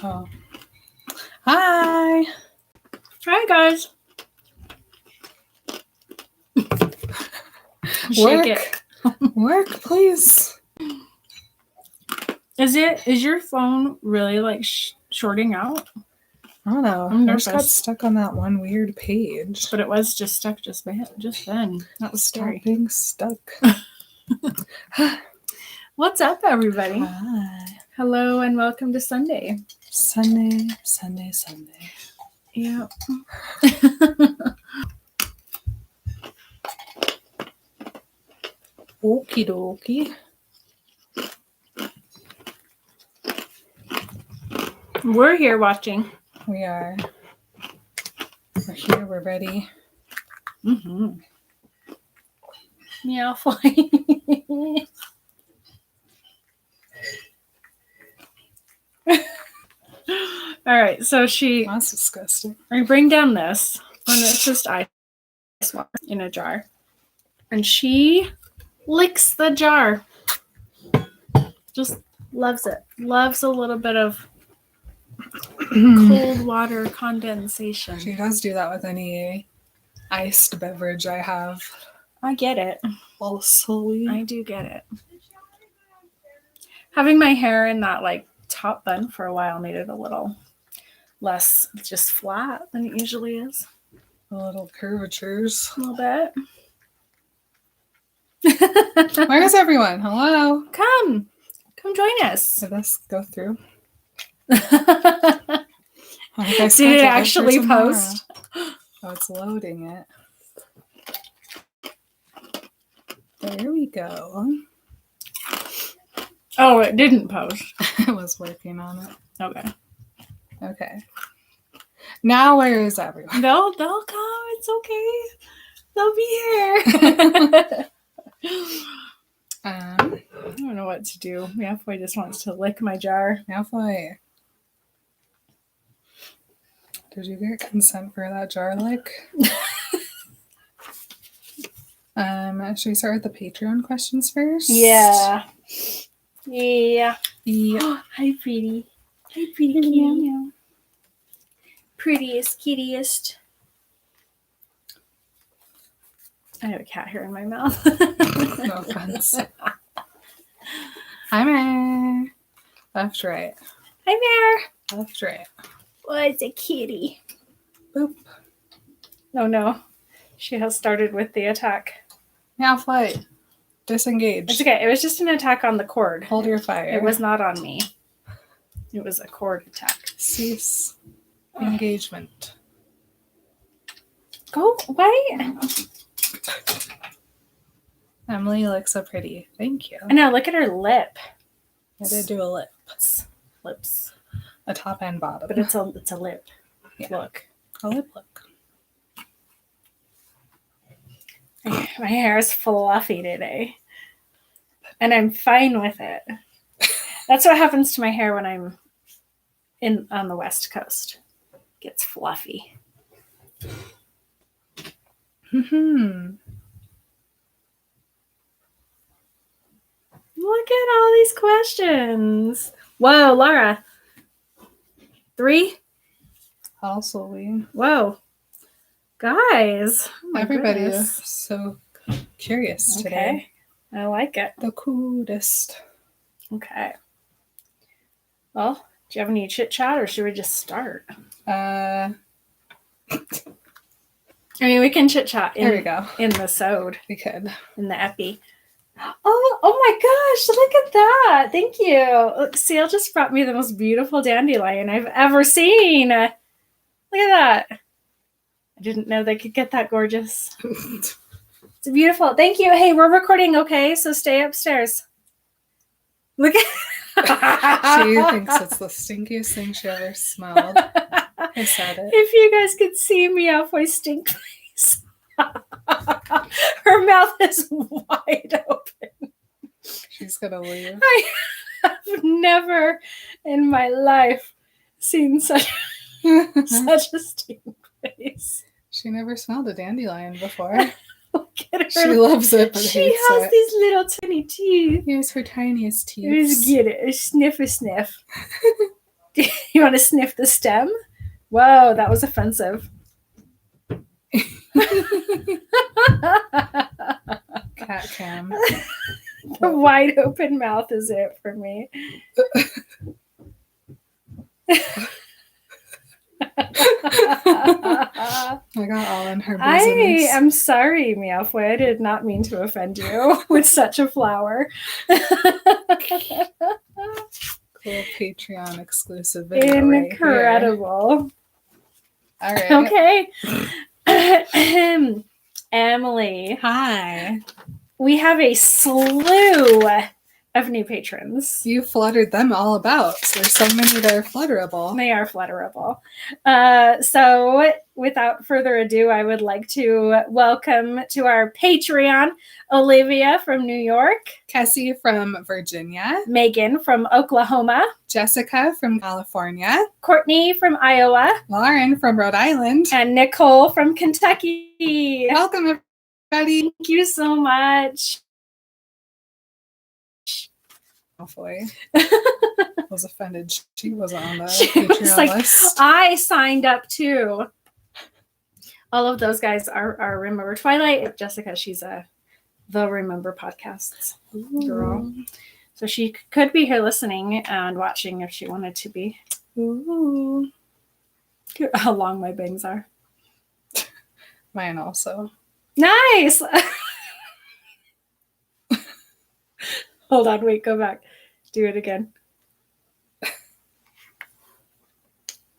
Oh. Hi. Hi, guys. Work, please. Is your phone really like shorting out? I don't know. I'm I just got nervous. stuck on that one weird page. But it was just stuck just then. That was Stop scary. being stuck. What's up, everybody? Hi. Hello and welcome to Sunday. Sunday. Yeah. Okie dokie. We're here watching. We are. We're here. We're ready. Mm-hmm. Meow. All right, so That's disgusting. I bring down this, and it's just ice water in a jar, and she licks the jar. Just loves it. Loves a little bit of cold water condensation. She does do that with any iced beverage I have. I get it. Also, I do get it. Having my hair in that like top bun for a while made it a little less just flat than it usually is. a little curvatures. A little bit. Where is everyone? Hello. Come join us. Did this go through? Did it actually post? Oh, it's loading it. There we go. Oh, it didn't post. I was working on it. Okay. Now where is everyone? They'll come. It's okay. They'll be here. I don't know what to do. Malfoy just wants to lick my jar. Malfoy. Did you get consent for that jar lick? Should we start with the Patreon questions first? Yeah. Yeah. Hi, pretty. Hi, pretty kitty. Yeah. Prettiest, kittiest. I have a cat hair in my mouth. No offense. Hi, Mare. Left, right. Hi, Mare. Left, right. What's a kitty? Boop. Oh, no. She has started with the attack. Malfoy. Disengage. It's okay. It was just an attack on the cord. Hold your fire. It was not on me. It was a cord attack. Cease engagement. Go away. Emily looks so pretty. Thank you. I know. Look at her lip. I did do a lip. Lips. A top and bottom. But it's a lip. Yeah. Look. A lip look. My hair is fluffy today. And I'm fine with it. That's what happens to my hair when I'm on the West Coast. It gets fluffy. Look at all these questions. Whoa, Laura. 3? Also, Whoa. Guys. Oh everybody goodness. is so curious today. I like it. The coolest. Okay. Well, do you have any chit chat or should we just start? I mean, we can chit chat there we go. In the sode. We could. In the epi. Oh my gosh, look at that. Thank you. Look, Seal just brought me the most beautiful dandelion I've ever seen. Look at that. I didn't know they could get that gorgeous. It's beautiful. Thank you. Hey, we're recording, okay? So stay upstairs. Look at She thinks it's the stinkiest thing she ever smelled. I said it. If you guys could see Malfoy's stink face. Her mouth is wide open. She's gonna leave. I have never in my life seen such a stink face. She never smelled a dandelion before. Look at her. She loves it, but she hates has it. these little tiny teeth. Here's her tiniest teeth. Let's get it. Sniff a sniff. You want to sniff the stem? Whoa, that was offensive. Cat cam. The wide open mouth is it for me. I got all in her I business. am sorry, Meowfoy. I did not mean to offend you with such a flower. Cool Patreon exclusive video. Incredible. All right. Okay. Emily, Hi. we have a slew of new patrons. You fluttered them all about. So there's so many that are flutterable. They are flutterable. So without further ado, I would like to welcome to our Patreon, Olivia from New York, Cassie from Virginia, Megan from Oklahoma, Jessica from California, Courtney from Iowa, Lauren from Rhode Island, and Nicole from Kentucky. welcome everybody. Thank you so much. Hopefully. I was offended she wasn't on the Patreon like, list. I signed up too. All of those guys are Remember Twilight. Jessica, she's the Remember Podcasts girl. So she could be here listening and watching if she wanted to be. Ooh. How long my bangs are. Mine also. Nice. Hold on, wait, go back. Do it again.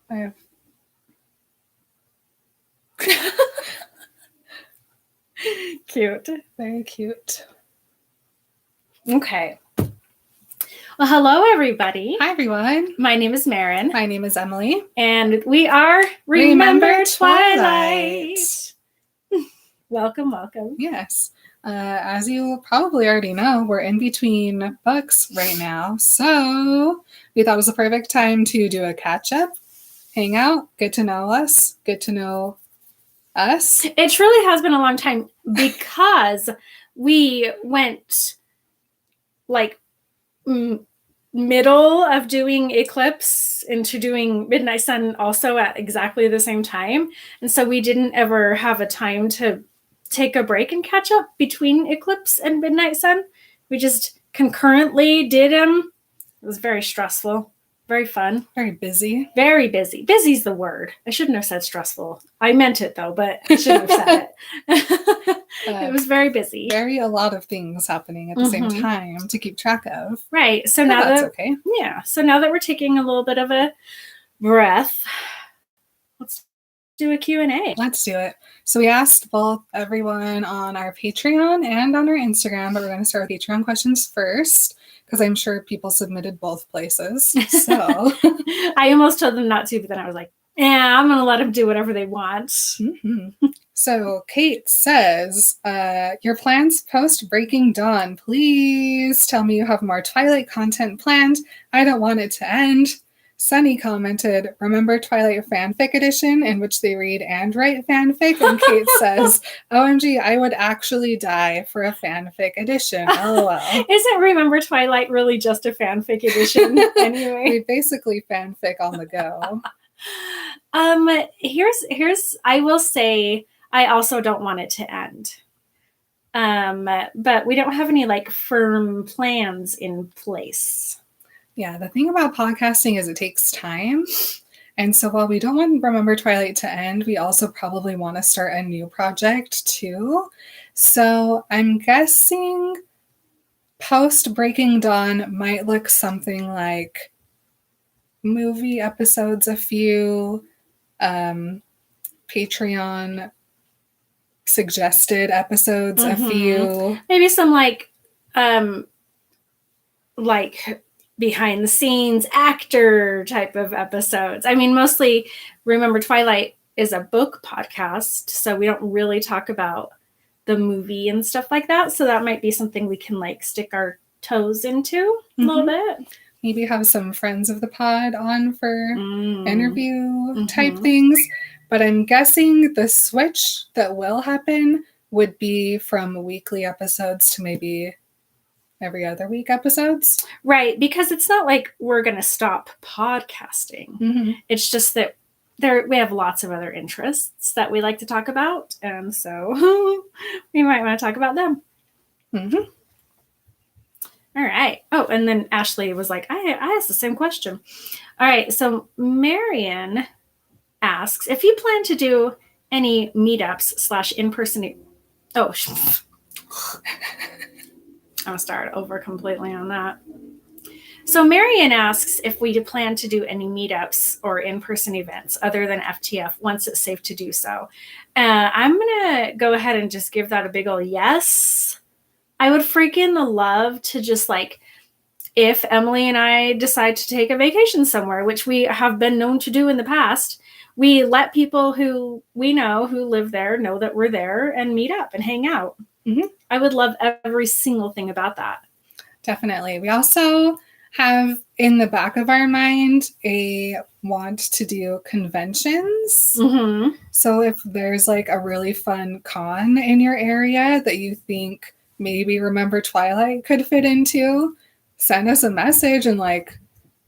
I have Cute. very cute. Okay. Well, hello, everybody. Hi everyone. My name is Marin, My name is Emily. and we are Remember Twilight. Welcome, welcome. Yes. As you probably already know, we're in between books right now. So we thought it was the perfect time to do a catch up, hang out, get to know us, get to know us. It truly has been a long time because we went like middle of doing Eclipse into doing Midnight Sun also at exactly the same time. And so we didn't ever have a time to take a break and catch up between Eclipse and Midnight Sun. We just concurrently did them. It was very stressful, very fun, Very busy. very busy. Busy's the word. I shouldn't have said stressful. I meant it though, but I shouldn't have said it. It was very busy. Very a lot of things happening at the same Mhm. time to keep track of. Right. So But now that's that okay. so now that we're taking a little bit of a breath, let's do a Q&A. Let's do it. So we asked both everyone on our Patreon and on our Instagram, but we're going to start with Patreon questions first because I'm sure people submitted both places. So I almost told them not to, but then I was like, yeah, I'm going to let them do whatever they want. Mhm. So Kate says, your plans post Breaking Dawn. Please tell me you have more Twilight content planned. I don't want it to end. Sunny commented, remember Twilight fanfic edition in which they read and write fanfic? And Kate says, OMG, I would actually die for a fanfic edition. LOL. Isn't Remember Twilight really just a fanfic edition anyway? We basically fanfic on the go. Here's I will say I also don't want it to end. But we don't have any like firm plans in place. Yeah, the thing about podcasting is it takes time. And so while we don't want Remember Twilight to end, we also probably want to start a new project too. So I'm guessing post Breaking Dawn might look something like movie episodes, a few, Patreon suggested episodes, a Mhm. few. Maybe some like behind the scenes actor type of episodes. I mean, mostly Remember Twilight is a book podcast, so we don't really talk about the movie and stuff like that. So that might be something we can like stick our toes into a little bit. Maybe have some friends of the pod on for interview type Mhm. things. But I'm guessing the switch that will happen would be from weekly episodes to maybe every other week episodes. Right, because it's not like we're going to stop podcasting. Mm-hmm. It's just that we have lots of other interests that we like to talk about, and so we might want to talk about them. Mm-hmm. All right. Oh, and then Ashley was like, I asked the same question. All right, so Marion asks if you plan to do any meetups / in-person. Oh, I'm going to start over completely on that. So Marion asks if we plan to do any meetups or in-person events other than FTF once it's safe to do so. I'm going to go ahead and just give that a big old yes. I would freaking love to just like, if Emily and I decide to take a vacation somewhere, which we have been known to do in the past, we let people who we know who live there know that we're there and meet up and hang out. Mm-hmm. I would love every single thing about that. Definitely. We also have in the back of our mind a want to do conventions. Mm-hmm. So if there's like a really fun con in your area that you think maybe Remember Twilight could fit into, send us a message and like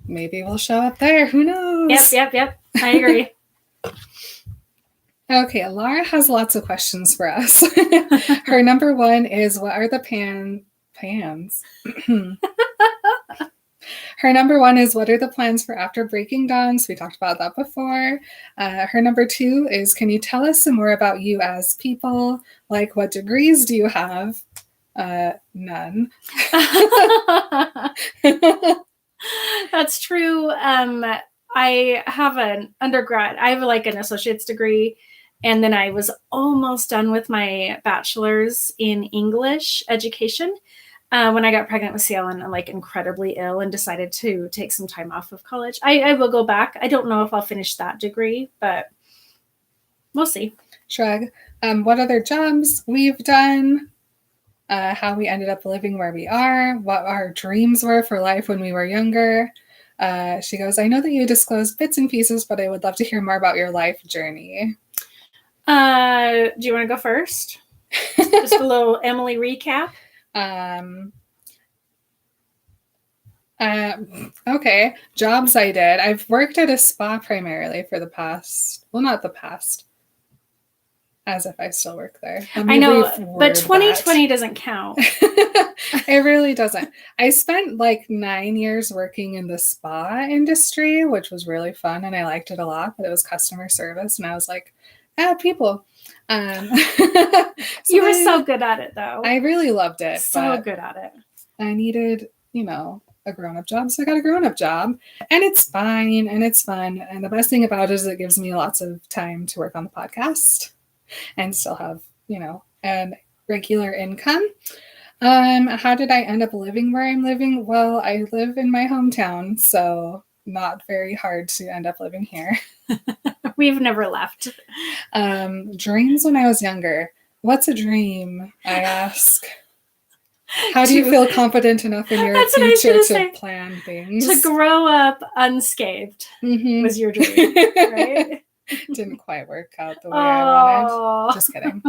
maybe we'll show up there. Who knows? Yep. I agree. Okay, Laura has lots of questions for us. Her number one is, what are the plans? Her number one is, what are the plans for after Breaking Dawn? So we talked about that before. Her number two is, can you tell us some more about you as people? Like, what degrees do you have? None. That's true. I have an undergrad. I have like an associate's degree. And then I was almost done with my bachelor's in English education when I got pregnant with Ciel and like incredibly ill and decided to take some time off of college. I will go back. I don't know if I'll finish that degree, but we'll see. Shrug. What other jobs we've done? How we ended up living where we are, what our dreams were for life when we were younger. She goes, I know that you disclosed bits and pieces, but I would love to hear more about your life journey. Do you want to go first? Just a little Emily recap. Okay. Jobs I did. I've worked at a spa primarily for the past, well, not the past, as if I still work there. I know, but 2020 doesn't count. It really doesn't. I spent like 9 years working in the spa industry, which was really fun and I liked it a lot, but it was customer service and I was like, people. You were so good at it though. I really loved it. So good at it. I needed, a grown-up job, so I got a grown-up job. And it's fine and it's fun. And the best thing about it is it gives me lots of time to work on the podcast and still have, a regular income. How did I end up living where I'm living? Well, I live in my hometown, so not very hard to end up living here. We've never left. Dreams when I was younger. What's a dream? I ask. How do you feel confident enough in your future to plan things? To grow up unscathed was your dream, right? Didn't quite work out the way I wanted. Just kidding.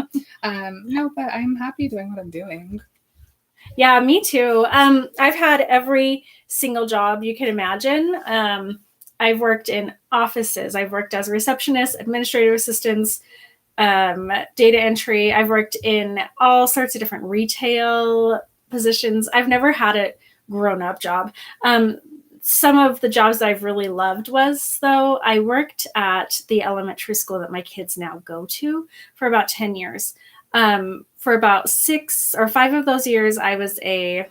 No, but I'm happy doing what I'm doing. Yeah, me too. I've had every single job you can imagine. I've worked in offices. I've worked as a receptionist, administrative assistants, data entry. I've worked in all sorts of different retail positions. I've never had a grown-up job. Some of the jobs that I've really loved was, though, I worked at the elementary school that my kids now go to for about 10 years. For about 6 or 5 of those years, I was a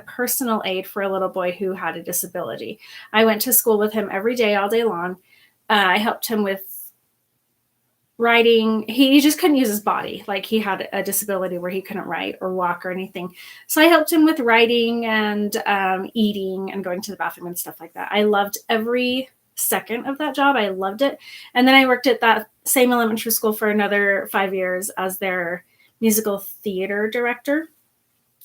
personal aide for a little boy who had a disability. I went to school with him every day, all day long. I helped him with writing. He just couldn't use his body. Like he had a disability where he couldn't write or walk or anything. So I helped him with writing and eating and going to the bathroom and stuff like that. I loved every second of that job. I loved it. And then I worked at that same elementary school for another 5 years as their musical theater director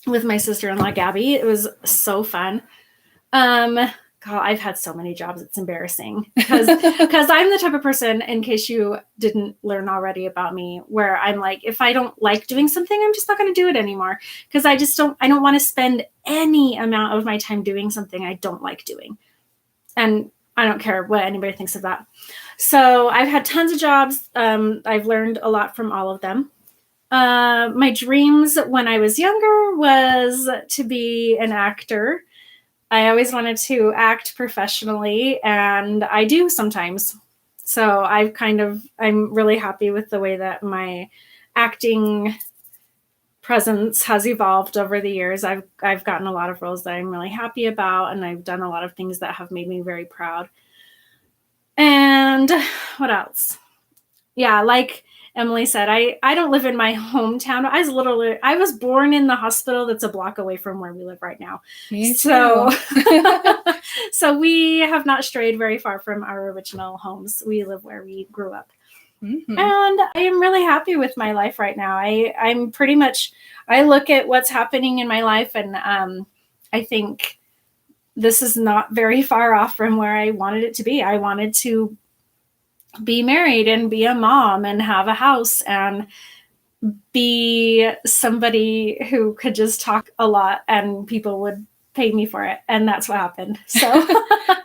with my sister-in-law, Gabby. It was so fun. God, I've had so many jobs. It's embarrassing because I'm the type of person, in case you didn't learn already about me, where I'm like, if I don't like doing something, I'm just not going to do it anymore. Because I don't want to spend any amount of my time doing something I don't like doing. And I don't care what anybody thinks of that. So I've had tons of jobs. I've learned a lot from all of them. My dreams when I was younger was to be an actor. I always wanted to act professionally, and I do sometimes. So I'm really happy with the way that my acting presence has evolved over the years. I've gotten a lot of roles that I'm really happy about, and I've done a lot of things that have made me very proud. And what else? Yeah, like Emily said, I don't live in my hometown. I was born in the hospital that's a block away from where we live right now. Me too. So, so we have not strayed very far from our original homes. We live where we grew up. Mm-hmm. And I am really happy with my life right now. I look at what's happening in my life, and I think this is not very far off from where I wanted it to be. I wanted to be married and be a mom and have a house and be somebody who could just talk a lot and people would pay me for it. And that's what happened. So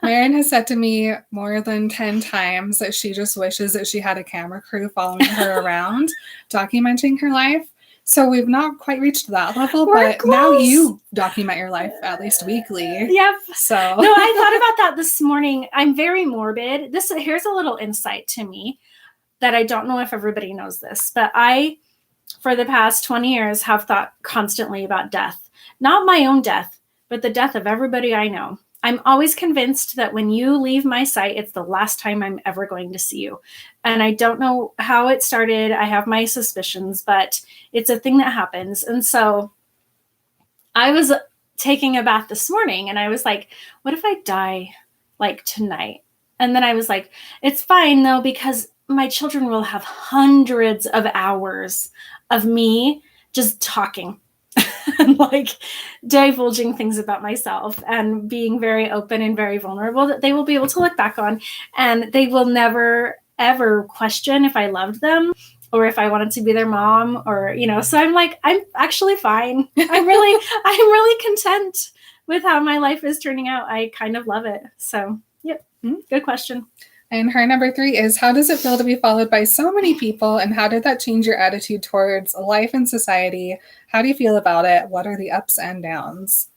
Marin has said to me more than 10 times that she just wishes that she had a camera crew following her around, documenting her life. So we've not quite reached that level, but now you document your life at least weekly. Yep. So no, I thought about that this morning. I'm very morbid. Here's a little insight to me that I don't know if everybody knows this, but I, for the past 20 years, have thought constantly about death. Not my own death, but the death of everybody I know. I'm always convinced that when you leave my sight, it's the last time I'm ever going to see you. And I don't know how it started. I have my suspicions, but it's a thing that happens. And so I was taking a bath this morning and I was like, what if I die like tonight? And then I was like, it's fine though, because my children will have hundreds of hours of me just talking. And like divulging things about myself and being very open and very vulnerable that they will be able to look back on, and they will never ever question if I loved them or if I wanted to be their mom, or so I'm like, I'm actually fine. I'm really content with how my life is turning out. I kind of love it. So yep. Good question. And her number 3 is, how does it feel to be followed by so many people, and how did that change your attitude towards life and society? How do you feel about it? What are the ups and downs?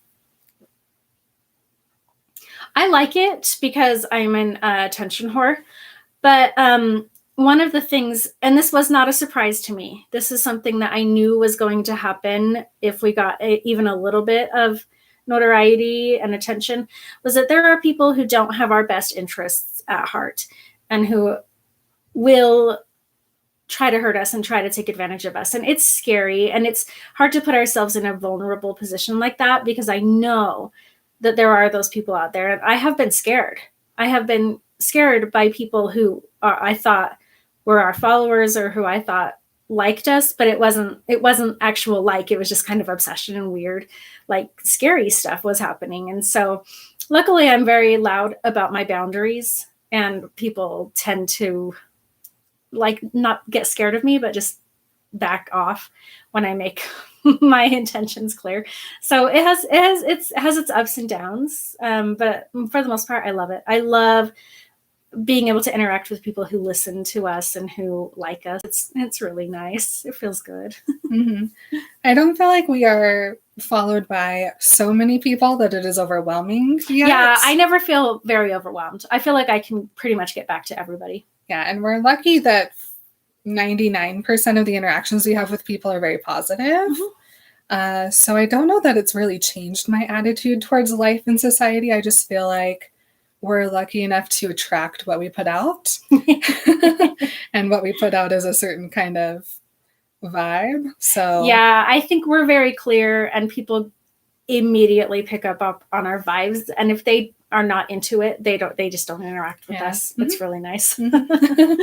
I like it because I'm an attention whore. But one of the things, and this was not a surprise to me, this is something that I knew was going to happen if we got even a little bit of notoriety and attention, was that there are people who don't have our best interests at heart and who will try to hurt us and try to take advantage of us. And it's scary, and it's hard to put ourselves in a vulnerable position like that, because I know that there are those people out there, and I have been scared. I have been scared by people who I thought were our followers or who I thought liked us, but it wasn't actual like, it was just kind of obsession and weird, like scary stuff was happening. And so luckily I'm very loud about my boundaries, and people tend to like not get scared of me, but just back off when I make my intentions clear. So it has its ups and downs. But for the most part, I love it. I love being able to interact with people who listen to us and who like us. It's really nice. It feels good. Mm-hmm. I don't feel like we are followed by so many people that it is overwhelming yet. Yeah, I never feel very overwhelmed. I feel like I can pretty much get back to everybody. Yeah, and we're lucky that 99% of the interactions we have with people are very positive. Mm-hmm. So I don't know that it's really changed my attitude towards life and society. I just feel like we're lucky enough to attract what we put out. And what we put out is a certain kind of vibe. So yeah, I think we're very clear, and people immediately pick up on our vibes. And if they are not into it, they just don't interact with us. Mm-hmm. It's really nice. Mm-hmm.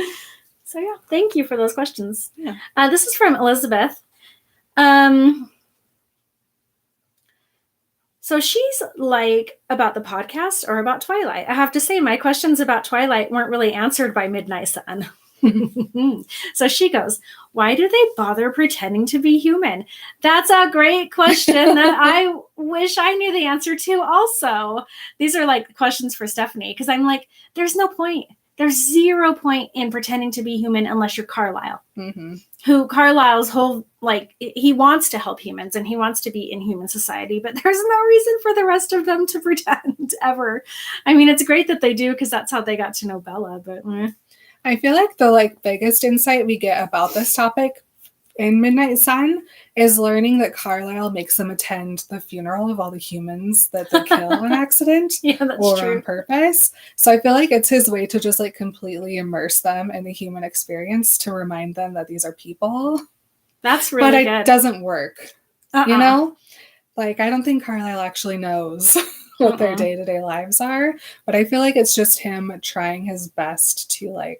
So yeah, thank you for those questions. Yeah. This is from Elizabeth. So she's like, about the podcast or about Twilight? I have to say, my questions about Twilight weren't really answered by Midnight Sun. So she goes, why do they bother pretending to be human? That's a great question that I wish I knew the answer to also. These are like questions for Stephanie, because I'm like, there's no point. There's 0 point in pretending to be human unless you're Carlisle. Mm-hmm. Who Carlisle's whole, like, he wants to help humans and he wants to be in human society, but there's no reason for the rest of them to pretend ever. I mean, it's great that they do because that's how they got to know Bella, but I feel like the biggest insight we get about this topic in Midnight Sun is learning that Carlisle makes them attend the funeral of all the humans that they kill on accident or true. on purpose. So I feel like it's his way to just completely immerse them in the human experience to remind them that these are people. That's really good. But it doesn't work. You know? I don't think Carlisle actually knows what their day-to-day lives are, but I feel like it's just him trying his best to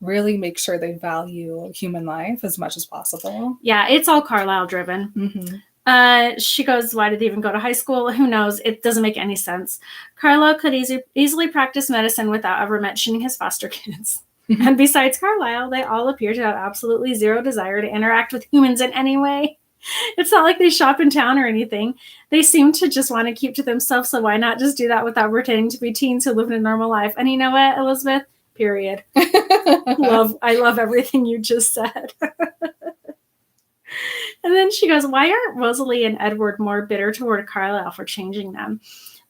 really make sure they value human life as much as possible. Yeah, it's all Carlisle driven. Mm-hmm. She goes, why did they even go to high school? Who knows? It doesn't make any sense. Carlisle could easily practice medicine without ever mentioning his foster kids. And besides Carlisle, they all appear to have absolutely zero desire to interact with humans in any way. It's not like they shop in town or anything. They seem to just want to keep to themselves, so why not just do that without pretending to be teens who live in a normal life? And you know what, Elizabeth? Period. I love everything you just said. And then she goes, why aren't Rosalie and Edward more bitter toward Carlisle for changing them?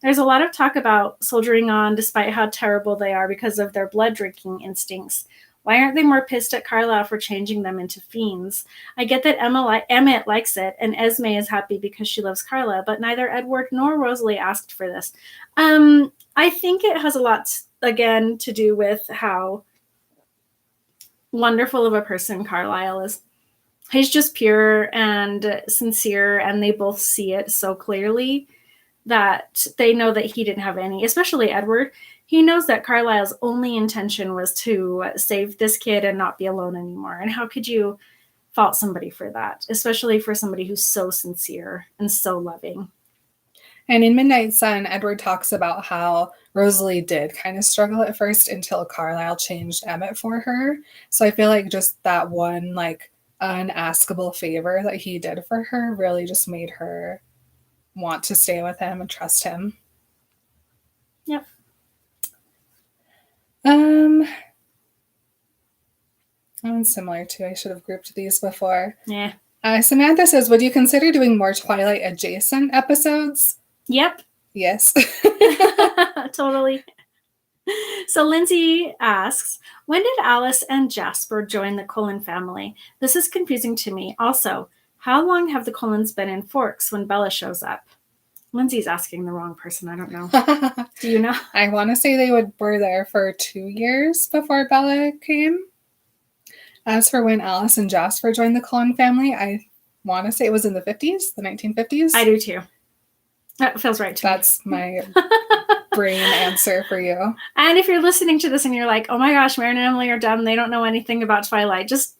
There's a lot of talk about soldiering on despite how terrible they are because of their blood drinking instincts. Why aren't they more pissed at Carlisle for changing them into fiends? I get that Emmett likes it, and Esme is happy because she loves Carla, but neither Edward nor Rosalie asked for this. I think it has a lot, again, to do with how wonderful of a person Carlisle is. He's just pure and sincere, and they both see it so clearly that they know that he didn't have any, especially Edward. He knows that Carlisle's only intention was to save this kid and not be alone anymore. And how could you fault somebody for that, especially for somebody who's so sincere and so loving? And in Midnight Sun, Edward talks about how Rosalie did kind of struggle at first until Carlisle changed Emmett for her. So I feel like just that one unaskable favor that he did for her really just made her want to stay with him and trust him. Yep. Similar to, I should have grouped these before. Yeah. Samantha says, would you consider doing more Twilight adjacent episodes? Yep. Yes. Totally. So Lindsay asks, when did Alice and Jasper join the Cullen family? This is confusing to me. Also, how long have the Cullens been in Forks when Bella shows up? Lindsay's asking the wrong person. I don't know. Do you know? I want to say they were there for 2 years before Bella came. As for when Alice and Jasper joined the Cullen family, I want to say it was in the 50s, the 1950s. I do too. That feels right to me. That's my brain answer for you. And if you're listening to this and you're like, oh my gosh, Mary and Emily are dumb, they don't know anything about Twilight, just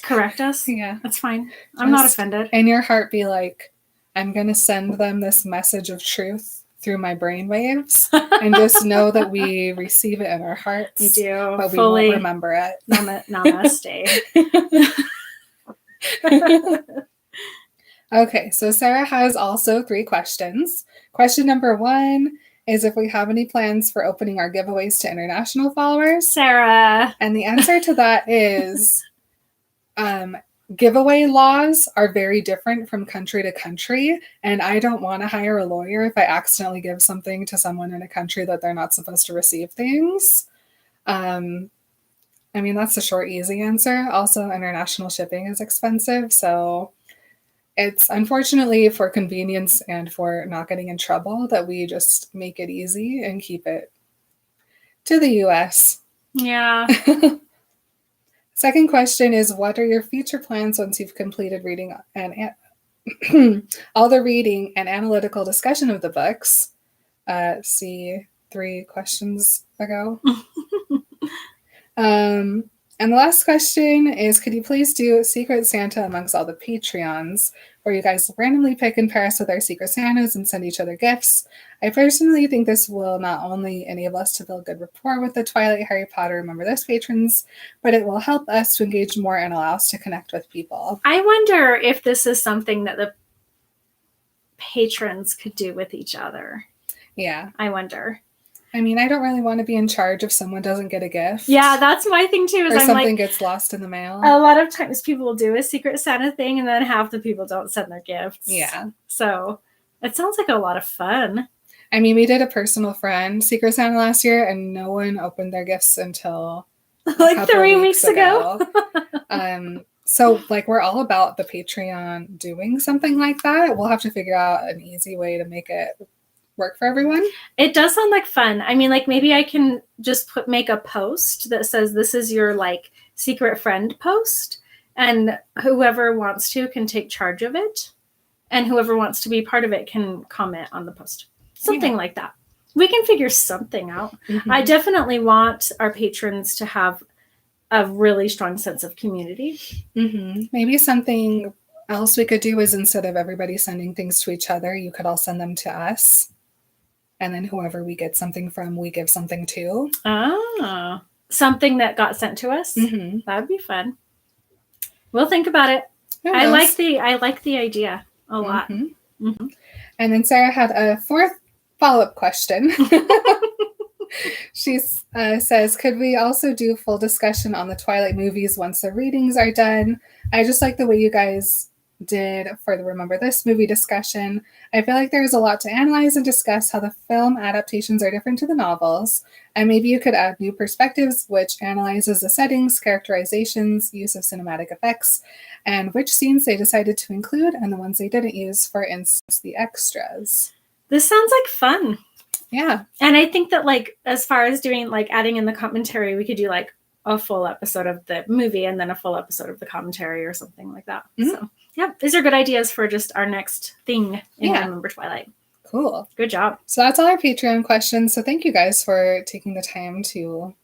correct us. Yeah. That's fine. I'm not offended. In your heart, be like, I'm going to send them this message of truth through my brain waves, and just know that we receive it in our hearts. We do. But we won't remember it. Namaste. Okay, so Sarah has also 3 questions. Question number 1 is if we have any plans for opening our giveaways to international followers. Sarah. And the answer to that is giveaway laws are very different from country to country, and I don't want to hire a lawyer if I accidentally give something to someone in a country that they're not supposed to receive things. I mean, that's the short, easy answer. Also, international shipping is expensive, so it's unfortunately for convenience and for not getting in trouble that we just make it easy and keep it to the US. Yeah. Second question is, what are your future plans once you've completed reading and all the reading and analytical discussion of the books? See 3 questions ago. And the last question is, could you please do Secret Santa amongst all the Patreons, where you guys randomly pick and pair us with our Secret Santas and send each other gifts? I personally think this will not only enable us to build good rapport with the Twilight, Harry Potter, Remember This patrons, but it will help us to engage more and allow us to connect with people. I wonder if this is something that the patrons could do with each other. Yeah. I wonder. I mean, I don't really want to be in charge if someone doesn't get a gift. Yeah, that's my thing too. Is or I'm something like, gets lost in the mail. a lot of times people will do a Secret Santa thing and then half the people don't send their gifts. Yeah. So it sounds like a lot of fun. I mean, we did a personal friend Secret Santa last year, and no one opened their gifts until like 3 weeks ago. So like we're all about the Patreon doing something like that. We'll have to figure out an easy way to make it work for everyone. It does sound like fun. I mean, like maybe I can just make a post that says this is your like secret friend post, and whoever wants to can take charge of it, and whoever wants to be part of it can comment on the post. Something like that. We can figure something out. Mm-hmm. I definitely want our patrons to have a really strong sense of community. Mm-hmm. Maybe something else we could do is instead of everybody sending things to each other, you could all send them to us. And then whoever we get something from, we give something to. Oh, something that got sent to us? Mm-hmm. That would be fun. We'll think about it. I like the idea a lot. Mm-hmm. Mm-hmm. And then Sarah had a fourth follow-up question. She says, could we also do full discussion on the Twilight movies once the readings are done? I just like the way you guys did for the Remember This movie discussion. I feel like there's a lot to analyze and discuss how the film adaptations are different to the novels, and maybe you could add new perspectives which analyzes the settings, characterizations, use of cinematic effects, and which scenes they decided to include and the ones they didn't use, for instance, the extras. This sounds like fun. Yeah. And I think that like as far as doing like adding in the commentary, we could do like a full episode of the movie and then a full episode of the commentary or something like that. Mm-hmm. So yeah, these are good ideas for just our next thing in Remember Twilight. Cool. Good job. So that's all our Patreon questions. So thank you guys for taking the time to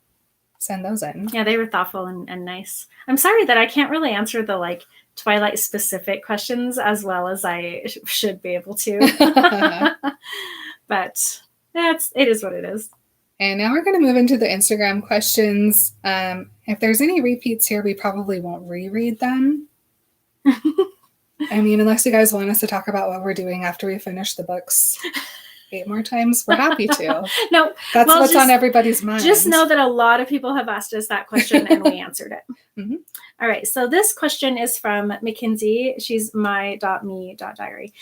send those in. Yeah, they were thoughtful and nice. I'm sorry that I can't really answer the like Twilight specific questions as well as I should be able to. But it is what it is. And now we're going to move into the Instagram questions. If there's any repeats here, we probably won't reread them. I mean, unless you guys want us to talk about what we're doing after we finish the books 8 more times, we're happy to. No, that's what's on everybody's mind. Just know that a lot of people have asked us that question and we answered it. Mm-hmm. All right, so this question is from Mackenzie. She's my.me.diary.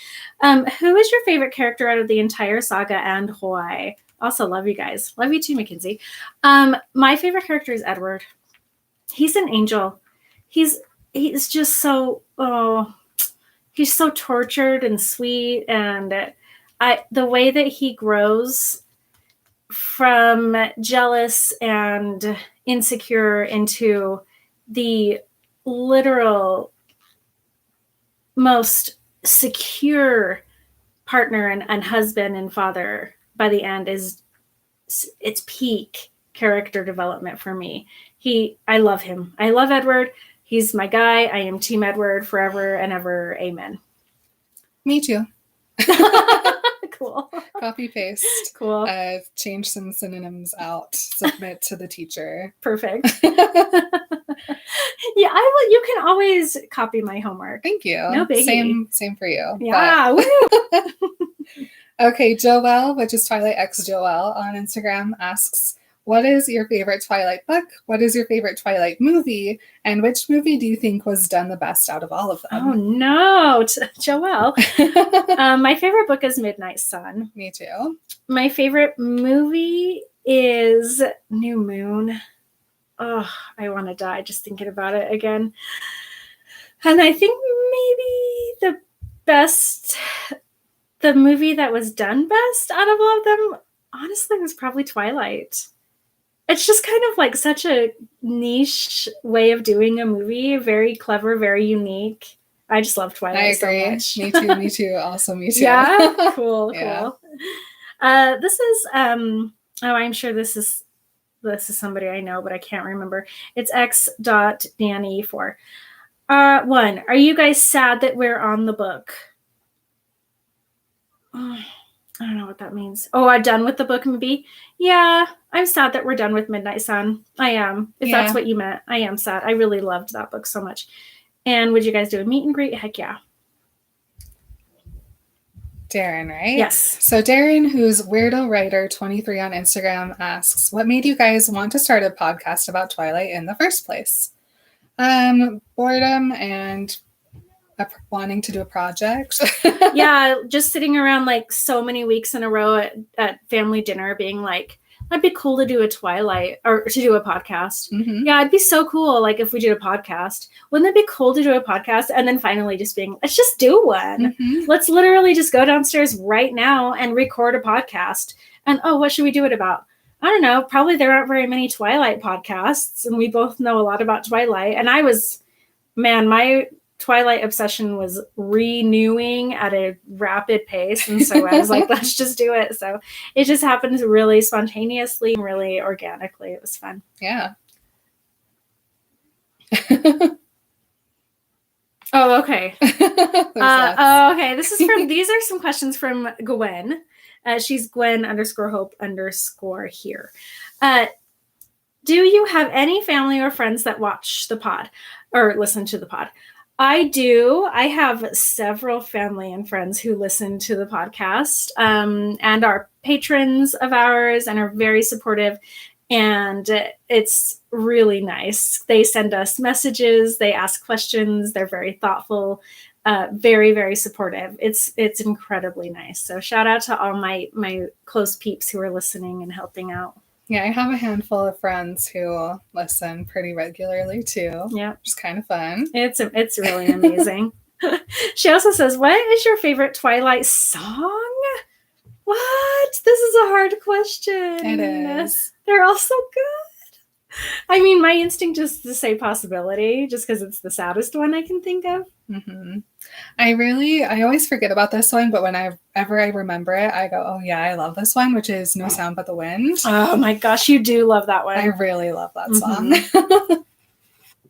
Who is your favorite character out of the entire saga and why? Also, love you guys. Love you too, Mackenzie. My favorite character is Edward. He's an angel. He's just so he's so tortured and sweet, and the way that he grows from jealous and insecure into the literal most secure partner and husband and father by the end it's peak character development for me. I love him. I love Edward. He's my guy. I am Team Edward forever and ever. Amen. Me too. Cool. Copy paste. Cool. Change some synonyms out. Submit to the teacher. Perfect. Yeah, I will. You can always copy my homework. Thank you. No biggie. Same for you. Yeah. Okay, Joelle, which is Twilight X Joelle on Instagram, asks, what is your favorite Twilight book? What is your favorite Twilight movie? And which movie do you think was done the best out of all of them? Oh, no. Joelle. My favorite book is Midnight Sun. Me too. My favorite movie is New Moon. Oh, I want to die just thinking about it again. And I think maybe the movie that was done best out of all of them, honestly, was probably Twilight. It's just kind of like such a niche way of doing a movie. Very clever, very unique. I just love Twilight so much. Me too. Also, me too. Yeah? Cool, yeah. cool. This is, I'm sure this is this is somebody I know, but I can't remember. It's x.danny4. 1, are you guys sad that we're on the book? I don't know what that means. Oh, I'm done with the book, maybe? Yeah, I'm sad that we're done with Midnight Sun. I am. If that's what you meant, I am sad. I really loved that book so much. And would you guys do a meet and greet? Heck yeah. Darren, right? Yes. So Darren, who's Weirdo Writer 23 on Instagram, asks, what made you guys want to start a podcast about Twilight in the first place? Boredom and wanting to do a project. Yeah, just sitting around like so many weeks in a row at family dinner being like, that'd be cool to do a Twilight or to do a podcast. Mm-hmm. Yeah, it'd be so cool. Like if we did a podcast, wouldn't it be cool to do a podcast? And then finally just being, let's just do one. Mm-hmm. Let's literally just go downstairs right now and record a podcast. And what should we do it about? I don't know. Probably there aren't very many Twilight podcasts, and we both know a lot about Twilight. And my Twilight obsession was renewing at a rapid pace. And so I was like, let's just do it. So it just happened really spontaneously and really organically. It was fun. Yeah. Oh, okay. Okay. These are some questions from Gwen. She's Gwen_Hope_ here. Do you have any family or friends that watch the pod or listen to the pod? I do. I have several family and friends who listen to the podcast and are patrons of ours and are very supportive. And it's really nice. They send us messages. They ask questions. They're very thoughtful, very, very supportive. It's incredibly nice. So shout out to all my close peeps who are listening and helping out. Yeah, I have a handful of friends who listen pretty regularly too. Yeah, which is kind of fun. It's really amazing. She also says, "What is your favorite Twilight song?" What? This is a hard question. It is. They're all so good. I mean, my instinct is to say Possibility, just because it's the saddest one I can think of. Mm-hmm. I always forget about this one, but whenever I remember it, I go, oh yeah, I love this one, which is No Sound But the Wind. Oh my gosh, you do love that one. I really love that song.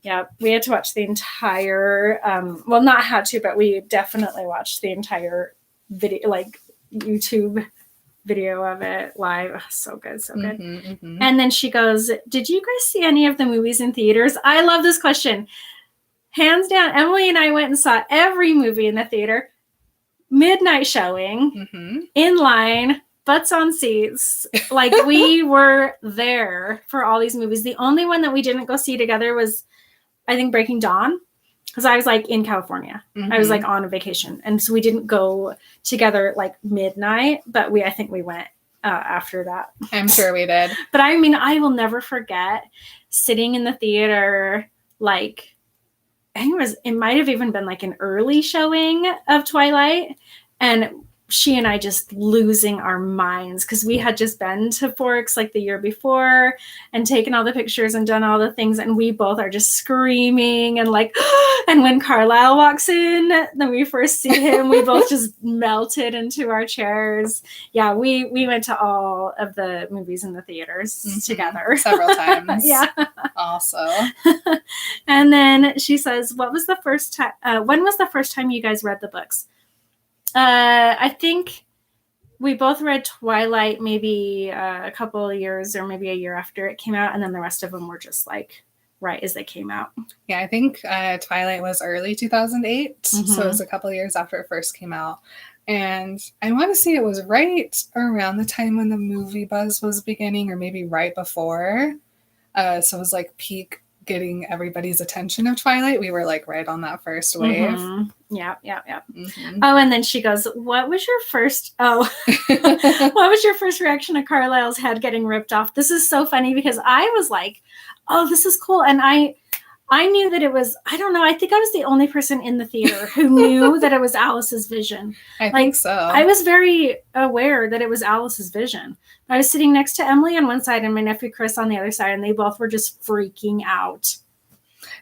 Yeah, we had to watch the entire, well, not had to, but we definitely watched the entire video, like YouTube video of it live. Oh, so good, so good. Mm-hmm, mm-hmm. And then she goes, did you guys see any of the movies in theaters? I love this question. Hands down, Emily and I went and saw every movie in the theater. Midnight showing, mm-hmm. in line, butts on seats. Like we were there for all these movies. The only one that we didn't go see together was, I think, Breaking Dawn, because I was like in California. Mm-hmm. I was like on a vacation, and so we didn't go together like midnight. But I think we went after that. I'm sure we did. But I mean, I will never forget sitting in the theater. Like, I think it might have even been like an early showing of Twilight, and she and I just losing our minds because we had just been to Forks like the year before and taken all the pictures and done all the things. And we both are just screaming and like, and when Carlisle walks in, then we first see him, we both just melted into our chairs. Yeah, we went to all of the movies in the theaters together. Several times. Yeah. Also. And then she says, when was the first time you guys read the books? I think we both read Twilight maybe a couple of years or maybe a year after it came out. And then the rest of them were just like right as they came out. Yeah, I think Twilight was early 2008. So it was a couple of years after it first came out. And I want to say it was right around the time when the movie buzz was beginning or maybe right before. So it was like peak getting everybody's attention of Twilight. We were like right on that first wave. Yeah. Oh, and then she goes, what was your first reaction to Carlisle's head getting ripped off? This is so funny because I was like, oh, this is cool. And I knew that it was, I don't know, I think I was the only person in the theater who knew that it was Alice's vision. I think so. I was very aware that it was Alice's vision. I was sitting next to Emily on one side and my nephew Chris on the other side, and they both were just freaking out.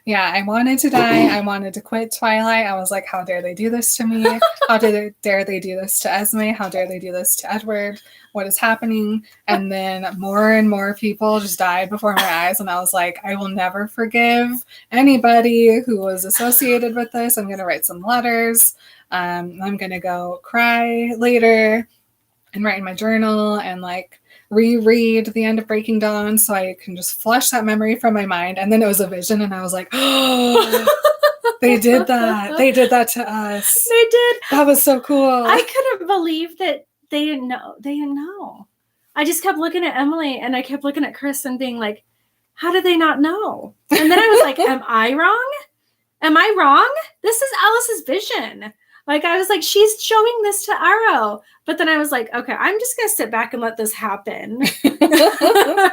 Yeah, I wanted to die. I wanted to quit Twilight. I was like, how dare they do this to me? How dare they do this to Esme? How dare they do this to Edward? What is happening? And then more and more people just died before my eyes. And I was like, I will never forgive anybody who was associated with this. I'm going to write some letters. I'm going to go cry later and write in my journal and like reread the end of Breaking Dawn so I can just flush that memory from my mind. And then it was a vision and I was like, oh, they did that. They did that to us. They did. That was so cool. I couldn't believe that they didn't know. They didn't know. I just kept looking at Emily and I kept looking at Chris and being like, how did they not know? And then I was like, am I wrong? Am I wrong? This is Alice's vision. Like, I was like, she's showing this to Arrow. But then I was like, okay, I'm just going to sit back and let this happen.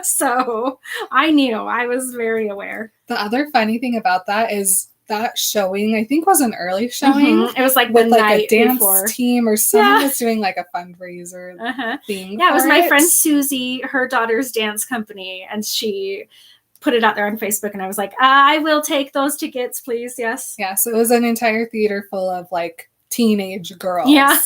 So I knew. I was very aware. The other funny thing about that is that showing, I think, was an early showing. It was like with the like night a dance before. team or someone was doing like a fundraiser thing. Yeah, it was for my friend Susie, her daughter's dance company. And she put it out there on Facebook. And I was like, I will take those tickets, please. Yes. Yeah, so it was an entire theater full of like teenage girls. Yeah.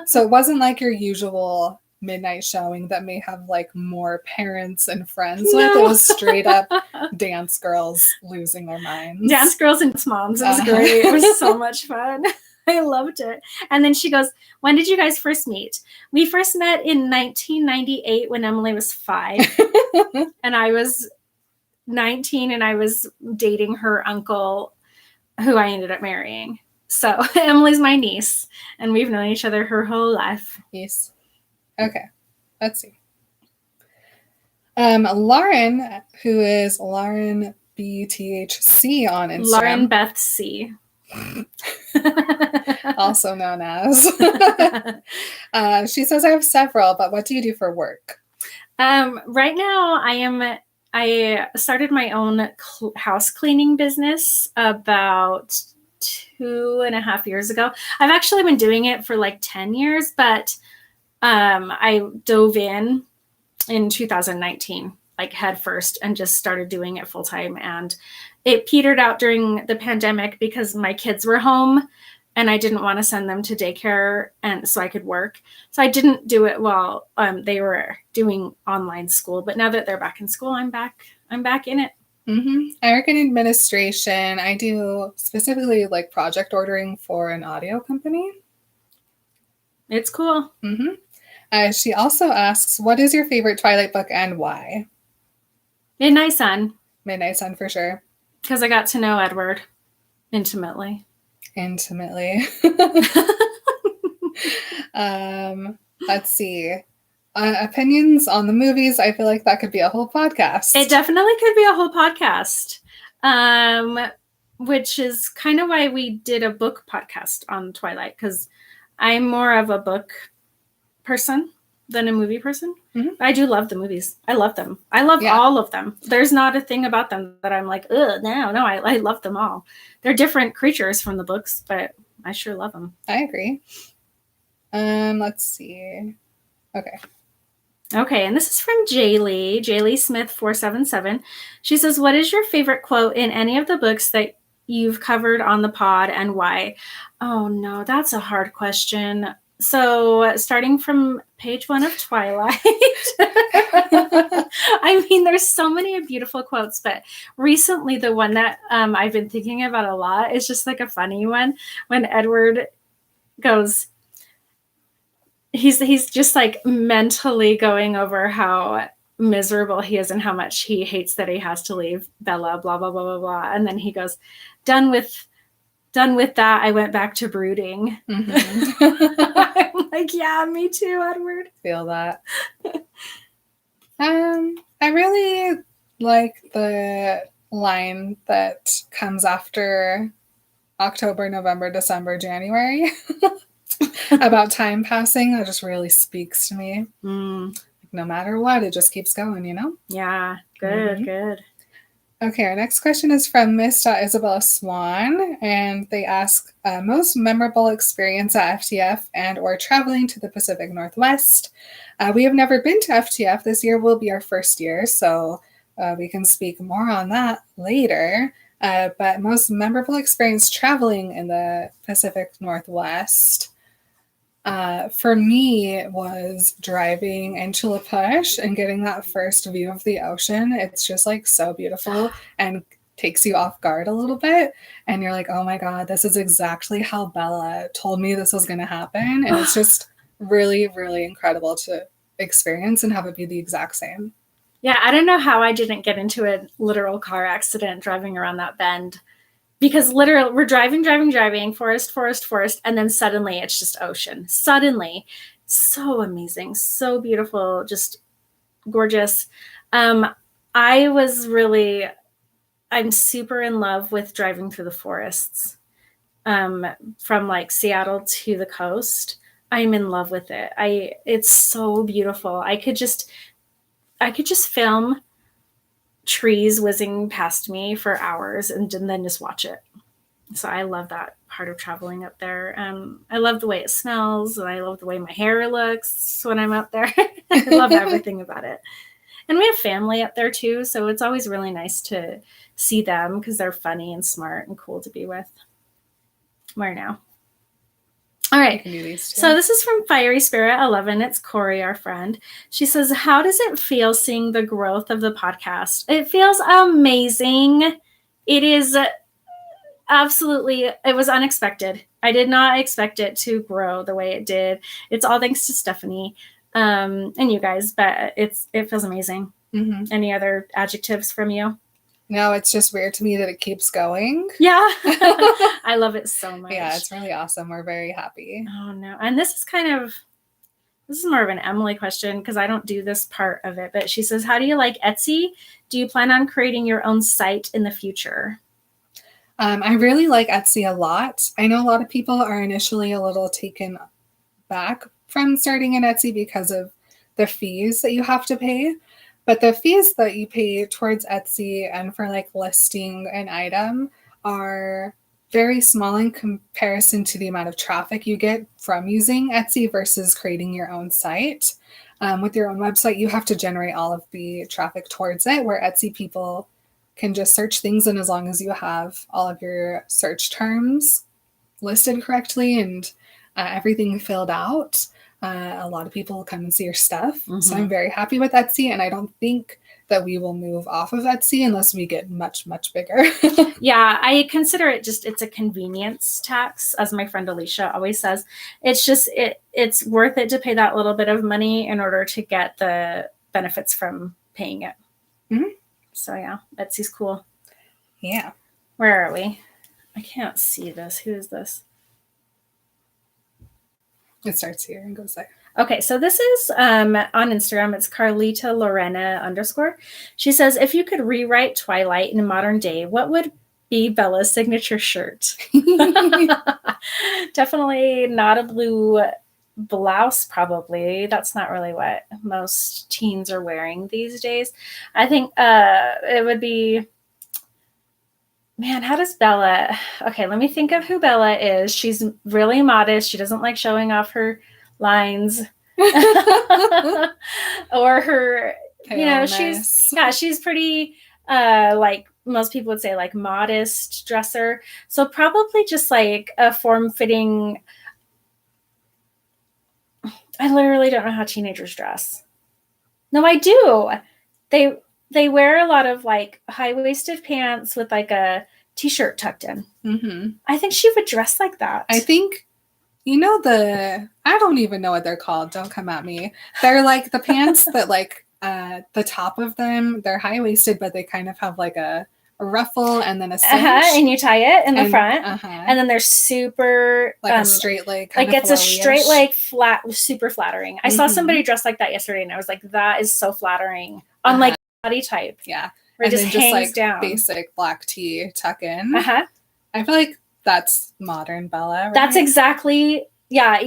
So it wasn't like your usual midnight showing that may have like more parents and friends with. It was straight up dance girls losing their minds. Dance girls and moms. It was great. It was so much fun. I loved it. And then she goes, when did you guys first meet? We first met in 1998 when Emily was 5 and I was 19 and I was dating her uncle who I ended up marrying. So Emily's my niece and we've known each other her whole life. Yes. Okay. Let's see. Lauren, who is Lauren BTHC on Instagram. Lauren Beth C. Also known as. She says, I have several, but what do you do for work? Right now I started my own house cleaning business about 2.5 years ago. I've actually been doing it for like 10 years, but I dove in 2019, like head first, and just started doing it full time. And it petered out during the pandemic because my kids were home and I didn't want to send them to daycare and so I could work. So I didn't do it while they were doing online school. But now that they're back in school, I'm back in it. I work in administration. I do specifically like project ordering for an audio company. It's cool. She also asks, what is your favorite Twilight book and why? Midnight Sun. Midnight Sun for sure. Because I got to know Edward intimately. Let's see. Opinions on the movies. I feel like that could be a whole podcast. It definitely could be a whole podcast. Which is kind of why we did a book podcast on Twilight, because I'm more of a book person than a movie person. I do love the movies. I love them. I love all of them. There's not a thing about them that I'm like, ugh, no, I love them all. They're different creatures from the books, but I sure love them. I agree. Let's see. Okay, and this is from Jaylee Smith 477. She says, what is your favorite quote in any of the books that you've covered on the pod and why? Oh no, that's a hard question. So starting from page 1 of Twilight, I mean, there's so many beautiful quotes, but recently the one that I've been thinking about a lot is just like a funny one when Edward goes, he's just like mentally going over how miserable he is and how much he hates that he has to leave Bella, blah, blah, blah, blah, blah. And then he goes, done with that, I went back to brooding. I'm like, yeah, me too, Edward. Feel that. I really like the line that comes after October, November, December, January about time passing. That just really speaks to me. No matter what, it just keeps going, you know? Yeah, good. Okay, our next question is from Miss Isabella Swan, and they ask, most memorable experience at FTF and or traveling to the Pacific Northwest. We have never been to FTF. This year will be our first year, so we can speak more on that later. But most memorable experience traveling in the Pacific Northwest for me was driving into La Push and getting that first view of the ocean. It's just like so beautiful and takes you off guard a little bit. And you're like, oh my God, this is exactly how Bella told me this was going to happen. And it's just really, really incredible to experience and have it be the exact same. Yeah, I don't know how I didn't get into a literal car accident driving around that bend. Because literally we're driving, forest, and then suddenly it's just ocean. Suddenly. So amazing, so beautiful, just gorgeous. I'm super in love with driving through the forests. From like Seattle to the coast. I'm in love with it. It's so beautiful. I could just film trees whizzing past me for hours and then just watch it. So I love that part of traveling up there. I love the way it smells, and I love the way my hair looks when I'm up there. I love everything about it. And we have family up there too, so it's always really nice to see them because they're funny and smart and cool to be with. Where now? All right. So this is from Fiery Spirit 11. It's Corey, our friend. She says, how does it feel seeing the growth of the podcast? It feels amazing. It is absolutely, it was unexpected. I did not expect it to grow the way it did. It's all thanks to Stephanie and you guys, but it feels amazing. Mm-hmm. Any other adjectives from you? No, it's just weird to me that it keeps going. Yeah. I love it so much. Yeah, it's really awesome. We're very happy. Oh, no. And this is more of an Emily question because I don't do this part of it. But she says, how do you like Etsy? Do you plan on creating your own site in the future? I really like Etsy a lot. I know a lot of people are initially a little taken back from starting an Etsy because of the fees that you have to pay. But the fees that you pay towards Etsy and for like listing an item are very small in comparison to the amount of traffic you get from using Etsy versus creating your own site. With your own website, you have to generate all of the traffic towards it, where Etsy people can just search things, and as long as you have all of your search terms listed correctly and everything filled out, a lot of people will come and see your stuff. Mm-hmm. So I'm very happy with Etsy, and I don't think that we will move off of Etsy unless we get much, much bigger. Yeah, I consider it it's a convenience tax, as my friend Alicia always says. It's just, it's worth it to pay that little bit of money in order to get the benefits from paying it. Mm-hmm. So yeah, Etsy's cool. Yeah. Where are we? I can't see this. Who is this? It starts here and goes there. Okay, so this is on Instagram. It's Carlita Lorena _. She says, if you could rewrite Twilight in a modern day, what would be Bella's signature shirt? Definitely not a blue blouse, probably. That's not really what most teens are wearing these days. I think it would be... Man, how does Bella... Okay, let me think of who Bella is. She's really modest. She doesn't like showing off her lines. Or her... Paleness. she's pretty, like most people would say, like modest dresser. So probably just like a form-fitting... I literally don't know how teenagers dress. No, I do. They wear a lot of like high-waisted pants with like a t-shirt tucked in. Mm-hmm. I think she would dress like that. I think, I don't even know what they're called. Don't come at me. They're like the pants that like the top of them, they're high-waisted, but they kind of have like a ruffle and then a cinch. And you tie it in the front. And then they're super... Like a straight leg. Like it's a straight leg, flat, super flattering. I saw somebody dressed like that yesterday, and I was like, that is so flattering. On like body type. Yeah. Where it just hangs like down. Basic black tee tuck in. I feel like that's modern Bella, right? That's exactly... Yeah,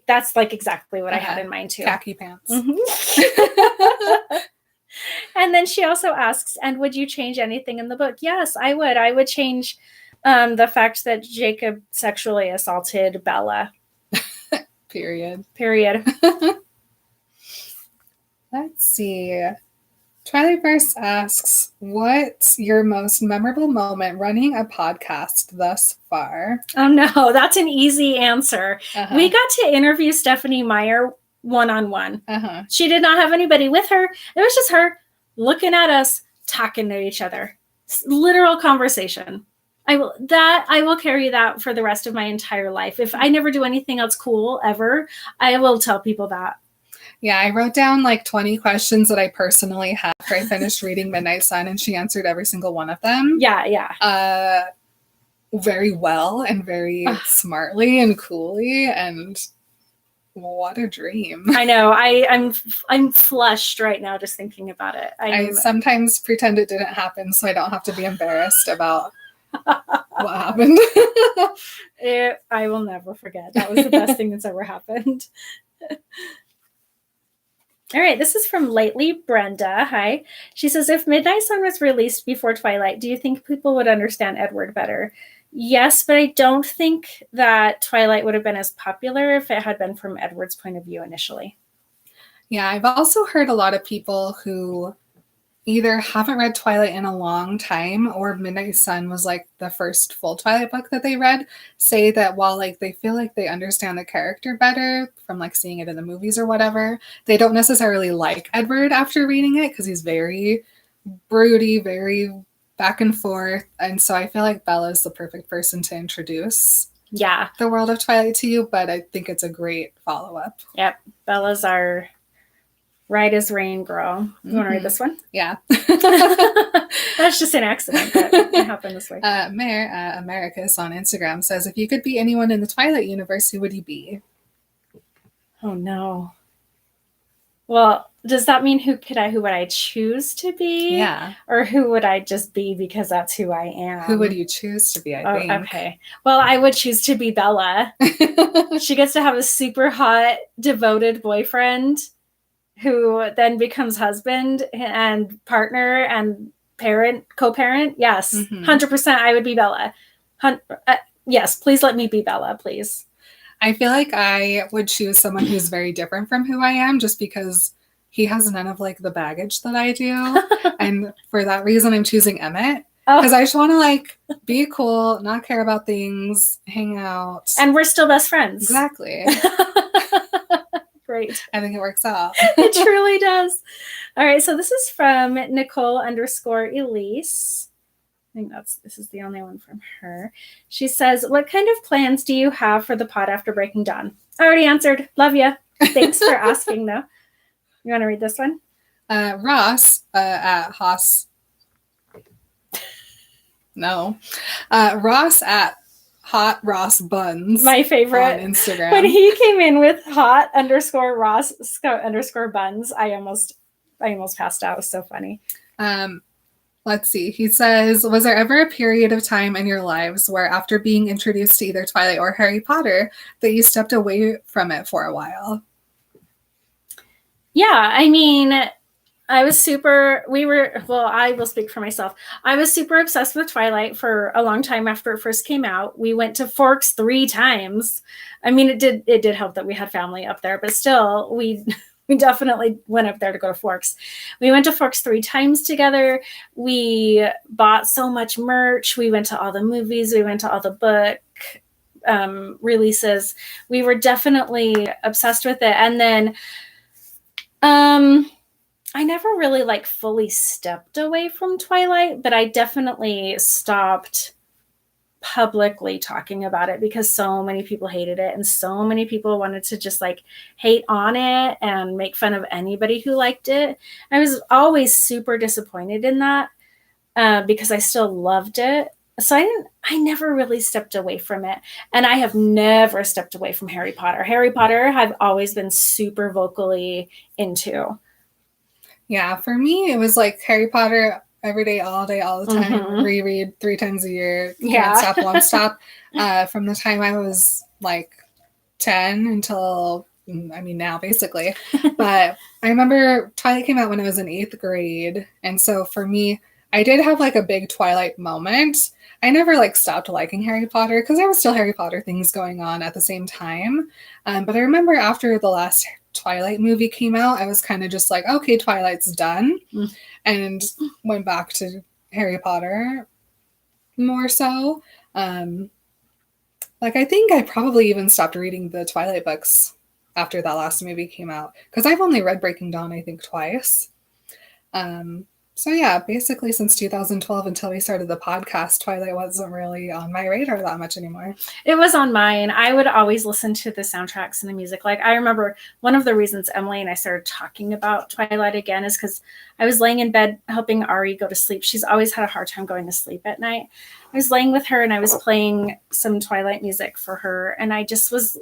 that's like exactly what I had in mind too. Khaki pants. Mm-hmm. And then she also asks, and would you change anything in the book? Yes, I would. I would change the fact that Jacob sexually assaulted Bella. Period. Period. Let's see. Twilight Verse asks, what's your most memorable moment running a podcast thus far? Oh no, that's an easy answer. Uh-huh. We got to interview Stephenie Meyer one-on-one. Uh-huh. She did not have anybody with her. It was just her looking at us, talking to each other. Literal conversation. I will carry that for the rest of my entire life. If I never do anything else cool ever, I will tell people that. Yeah, I wrote down like 20 questions that I personally had after I finished reading Midnight Sun, and she answered every single one of them. Yeah. Very well and very smartly and coolly, and what a dream. I know. I'm flushed right now just thinking about it. I sometimes pretend it didn't happen so I don't have to be embarrassed about what happened. I will never forget. That was the best thing that's ever happened. All right, this is from Lately Brenda. Hi. She says, if Midnight Sun was released before Twilight, do you think people would understand Edward better? Yes, but I don't think that Twilight would have been as popular if it had been from Edward's point of view initially. Yeah, I've also heard a lot of people who either haven't read Twilight in a long time or Midnight Sun was like the first full Twilight book that they read, say that while like they feel like they understand the character better from like seeing it in the movies or whatever, they don't necessarily like Edward after reading it because he's very broody, very back and forth. And so I feel like Bella's the perfect person to introduce the world of Twilight to you, but I think it's a great follow-up. Yep. Bella's our right as rain girl. You want to read this one? Yeah. That's just an accident, but it happened this way. Mayor Americus on Instagram says, if you could be anyone in the Twilight universe, who would you be? Oh no. Well, does that mean who would I choose to be? Yeah. Or who would I just be because that's who I am? Who would you choose to be, I think? Okay. Well, I would choose to be Bella. She gets to have a super hot, devoted boyfriend who then becomes husband and partner and co-parent. Yes, 100% I would be Bella. Yes, please let me be Bella, please. I feel like I would choose someone who's very different from who I am just because he has none of like the baggage that I do. And for that reason, I'm choosing Emmett. Because I just want to like be cool, not care about things, hang out. And we're still best friends. Exactly. Great. I think it works out. It truly does. All right. So this is from Nicole_Elise. I think this is the only one from her. She says, what kind of plans do you have for the pod after Breaking Dawn? I already answered. Love you. Thanks for asking, though. You want to read this one? Ross at Haas. No. Ross at Hot Ross Buns. My favorite. On Instagram. When he came in with hot_Ross_Buns, I almost passed out. It was so funny. Let's see. He says, was there ever a period of time in your lives where after being introduced to either Twilight or Harry Potter that you stepped away from it for a while? Yeah, I mean, I will speak for myself. I was super obsessed with Twilight for a long time after it first came out. We went to Forks 3 times. I mean, it did help that we had family up there, but still, we definitely went up there to go to Forks. We went to Forks 3 times together. We bought so much merch. We went to all the movies. We went to all the book releases. We were definitely obsessed with it. And then I never really like fully stepped away from Twilight, but I definitely stopped publicly talking about it because so many people hated it and so many people wanted to just like hate on it and make fun of anybody who liked it. I was always super disappointed in that because I still loved it. So I never really stepped away from it. And I have never stepped away from Harry Potter. Harry Potter I've always been super vocally into. Yeah, for me, it was like Harry Potter every day, all day, all the time. Reread 3 times a year. Can't stop, won't stop. From the time I was like 10 until, now basically. But I remember Twilight came out when I was in 8th grade. And so for me, I did have like a big Twilight moment. I never like stopped liking Harry Potter because there was still Harry Potter things going on at the same time. But I remember after the last Twilight movie came out, I was kind of just like, okay, Twilight's done. And went back to Harry Potter more so. Like, I think I probably even stopped reading the Twilight books after that last movie came out, because I've only read Breaking Dawn, I think, twice. So yeah, basically since 2012 until we started the podcast, Twilight wasn't really on my radar that much anymore. It was on mine. I would always listen to the soundtracks and the music. Like, I remember one of the reasons Emily and I started talking about Twilight again is because I was laying in bed helping Ari go to sleep. She's always had a hard time going to sleep at night. I was laying with her and I was playing some Twilight music for her, and I just was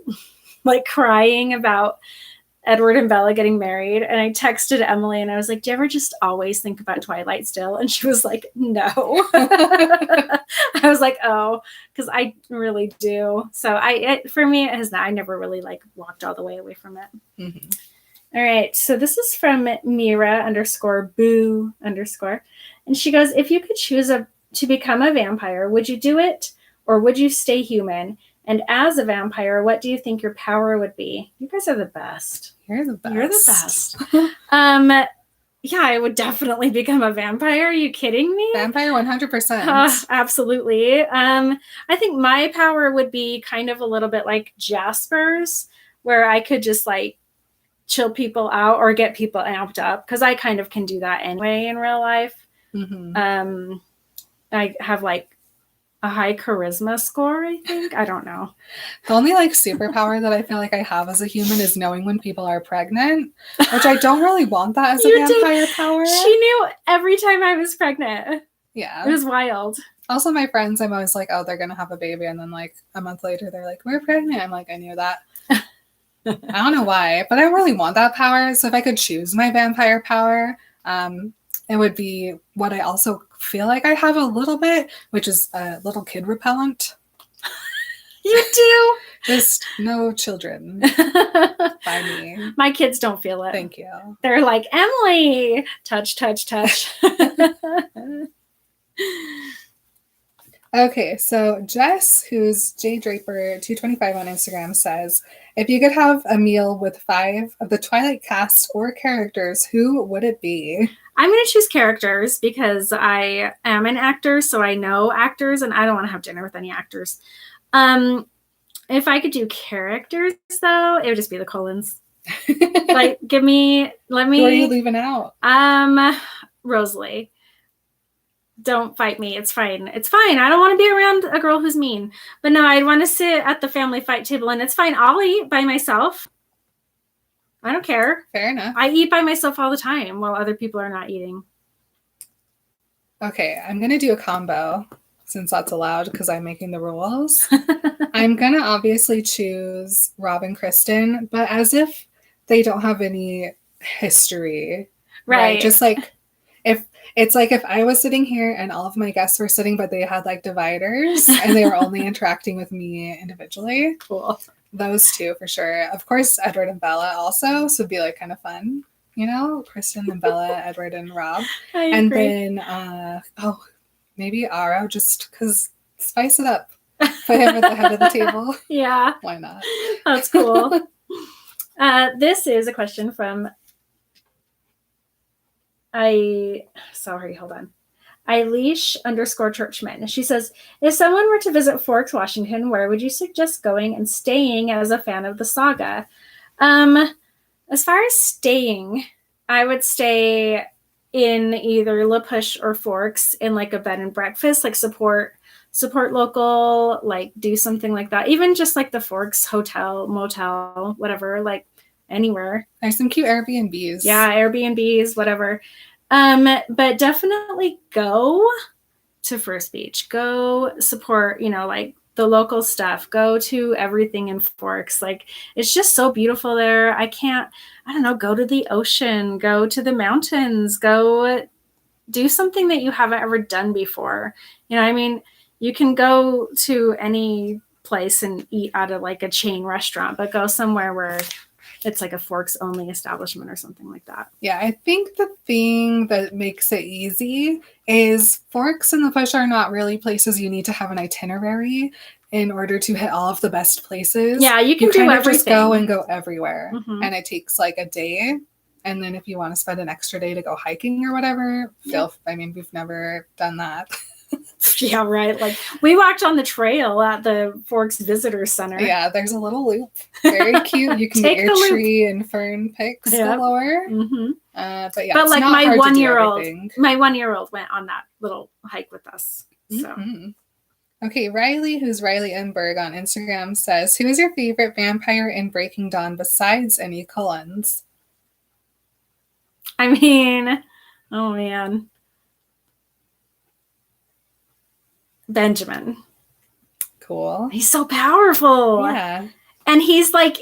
like crying about Edward and Bella getting married. And I texted Emily and I was like, do you ever just always think about Twilight still? And she was like, no. I was like, oh, because I really do. So for me, it has not, I never really like walked all the way away from it. Mm-hmm. All right. So this is from Mira_boo_. And she goes, if you could choose to become a vampire, would you do it or would you stay human? And as a vampire, what do you think your power would be? You guys are the best. You're the best. You're the best. Yeah, I would definitely become a vampire. Are you kidding me? Vampire 100%. Absolutely. I think my power would be kind of a little bit like Jasper's, where I could just like chill people out or get people amped up, because I kind of can do that anyway in real life. Mm-hmm. I have like a high charisma score, I think. I don't know. The only like superpower that I feel like I have as a human is knowing when people are pregnant, which I don't really want that as a vampire power. She knew every time I was pregnant. Yeah. It was wild. Also, my friends, I'm always like, oh, they're going to have a baby. And then like a month later, they're like, we're pregnant. I'm like, I knew that. I don't know why, but I don't really want that power. So if I could choose my vampire power, it would be what I also feel like I have a little bit, which is a little kid repellent. You do? Just no children by me. My kids don't feel it. Thank you. They're like, Emily, touch, touch, touch. Okay, so Jess, who's J Draper 225 on Instagram, says, if you could have a meal with 5 of the Twilight cast or characters, who would it be? I'm going to choose characters because I am an actor, so I know actors, and I don't want to have dinner with any actors. If I could do characters, though, it would just be the Cullens. Like, let me. Who are you leaving out? Rosalie. Don't fight me. It's fine. It's fine. I don't want to be around a girl who's mean. But no, I'd want to sit at the family fight table, and it's fine. I'll eat by myself. I don't care. Fair enough. I eat by myself all the time while other people are not eating. Okay, I'm going to do a combo since that's allowed because I'm making the rules. I'm going to obviously choose Rob and Kristen, but as if they don't have any history. Right? Just like if I was sitting here and all of my guests were sitting, but they had like dividers and they were only interacting with me individually. Cool. Those two for sure. Of course, Edward and Bella also, so it'd be like kind of fun, you know, Kristen and Bella, Edward and Rob. And then, maybe Aro, just because spice it up. Put him at the head of the table. Yeah. Why not? That's cool. This is a question from hold on. Eilish_Churchman. She says, if someone were to visit Forks, Washington, where would you suggest going and staying as a fan of the saga? As far as staying, I would stay in either La Push or Forks in like a bed and breakfast, like support local, like do something like that. Even just like the Forks hotel, motel, whatever, like anywhere. There's some cute Airbnbs. Yeah, Airbnbs, whatever. But definitely go to First Beach. Go support, like the local stuff. Go to everything in Forks. Like, it's just so beautiful there. Go to the ocean, go to the mountains, go do something that you haven't ever done before. You can go to any place and eat out of like a chain restaurant, but go somewhere where it's like a Forks only establishment or something like that. Yeah, I think the thing that makes it easy is Forks and La Push are not really places you need to have an itinerary. in order to hit all of the best places. Yeah, you can do kind of everything. just go and go everywhere. Mhm. And it takes like a day. And then if you want to spend an extra day to go hiking or whatever, we've never done that. Yeah, right. Like we walked on the trail at the Forks Visitor Center. Yeah, there's a little loop. Very cute. You can Take get your the loop. tree and fern pics galore. Mm-hmm. But yeah, but it's like not my hard to do 1-year-old, everything. my 1-year-old went on that little hike with us. So. Mm-hmm. Okay, Riley, who's Riley Enberg on Instagram, says, "Who is your favorite vampire in Breaking Dawn besides any Cullens?" I mean, oh man, Benjamin. Cool. He's so powerful. Yeah. And he's like,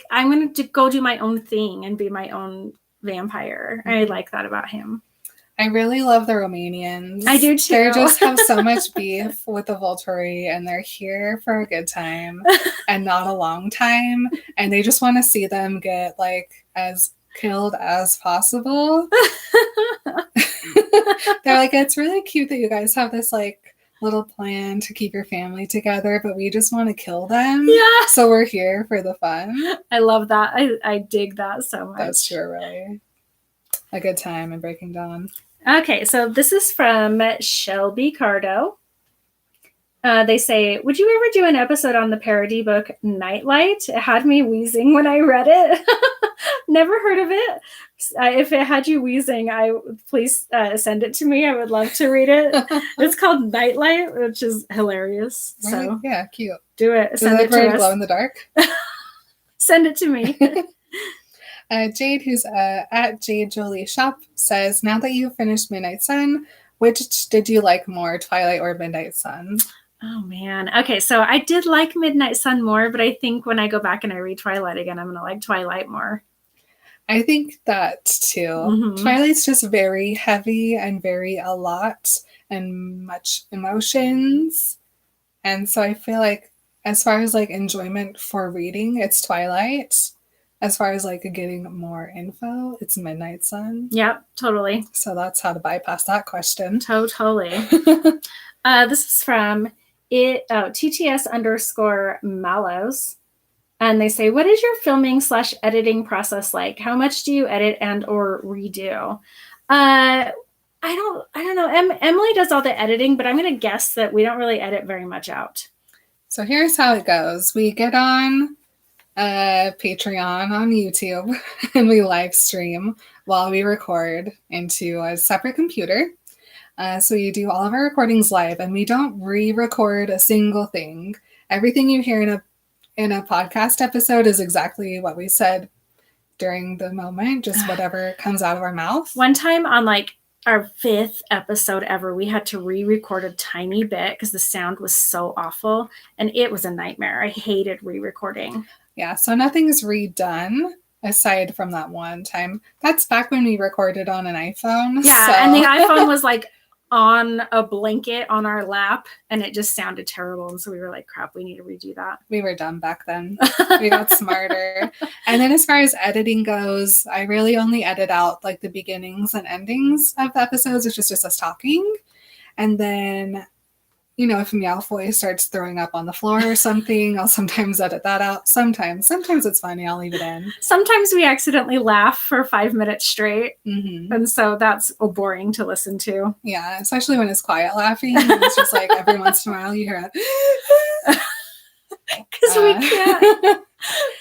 I'm going to go do my own thing and be my own vampire. Mm-hmm. I like that about him. I really love the Romanians. I do too. They just have so much beef with the Volturi, and they're here for a good time and not a long time. And they just want to see them get like as killed as possible. They're like, it's really cute that you guys have this like little plan to keep your family together, but we just want to kill them. Yeah. So we're here for the fun. I love that. I dig that so much. Those two are really a good time in Breaking Dawn. Okay, so this is from Shelby Cardo. They say, would you ever do an episode on the parody book Nightlight? It had me wheezing when I read it. Never heard of it. If it had you wheezing, please send it to me. I would love to read it. It's called Nightlight, which is hilarious. Really? So yeah, cute. Do it. Send it to us. Glow in the dark? Send it to me. Jade, who's at Jade Jolie Shop, says, now that you've finished Midnight Sun, which did you like more, Twilight or Midnight Sun? Oh, man. Okay, so I did like Midnight Sun more, but I think when I go back and I read Twilight again, I'm going to like Twilight more. I think that, too. Mm-hmm. Twilight's just very heavy and very a lot and much emotions. And so I feel like as far as like enjoyment for reading, it's Twilight. As far as like getting more info, it's Midnight Sun. Yep, totally. So that's how to bypass that question. Totally. This is from TTS_Mallows. And they say, what is your filming / editing process like? How much do you edit and or redo? I don't know. Emily does all the editing, but I'm going to guess that we don't really edit very much out. So here's how it goes. We get on Patreon on YouTube and we live stream while we record into a separate computer. So you do all of our recordings live, and we don't re-record a single thing. Everything you hear in a podcast episode is exactly what we said during the moment, just whatever comes out of our mouth. One time on like our 5th episode ever, we had to re-record a tiny bit because the sound was so awful, and it was a nightmare. I hated re-recording. Yeah, so nothing's redone aside from that one time. That's back when we recorded on an iPhone. Yeah, so. And the iPhone was like on a blanket on our lap, and it just sounded terrible. And so we were like, crap, we need to redo that. We were dumb back then. We got smarter. And then as far as editing goes, I really only edit out like the beginnings and endings of the episodes, which is just us talking. And then, you know, if Meowfoy starts throwing up on the floor or something, I'll sometimes edit that out. Sometimes it's funny. I'll leave it in. Sometimes we accidentally laugh for 5 minutes straight. Mm-hmm. And so that's boring to listen to. Yeah, especially when it's quiet laughing. And it's just like every once in a while you hear it. Because we can't.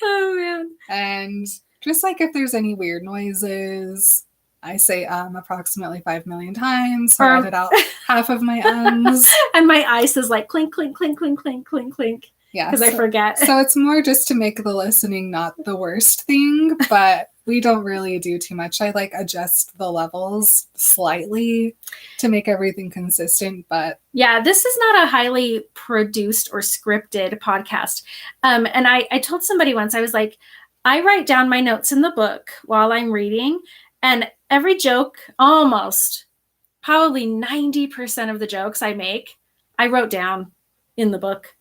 Oh, man. And just like if there's any weird noises, I say approximately 5 million times. So I edit out half of my ums. And my ice is like clink, clink, clink, clink, clink, clink, clink. Yeah. Because I forget. So it's more just to make the listening not the worst thing, but we don't really do too much. I like adjust the levels slightly to make everything consistent, but yeah, this is not a highly produced or scripted podcast. And I told somebody once, I was like, I write down my notes in the book while I'm reading, and every joke, almost probably 90% of the jokes I make, I wrote down in the book.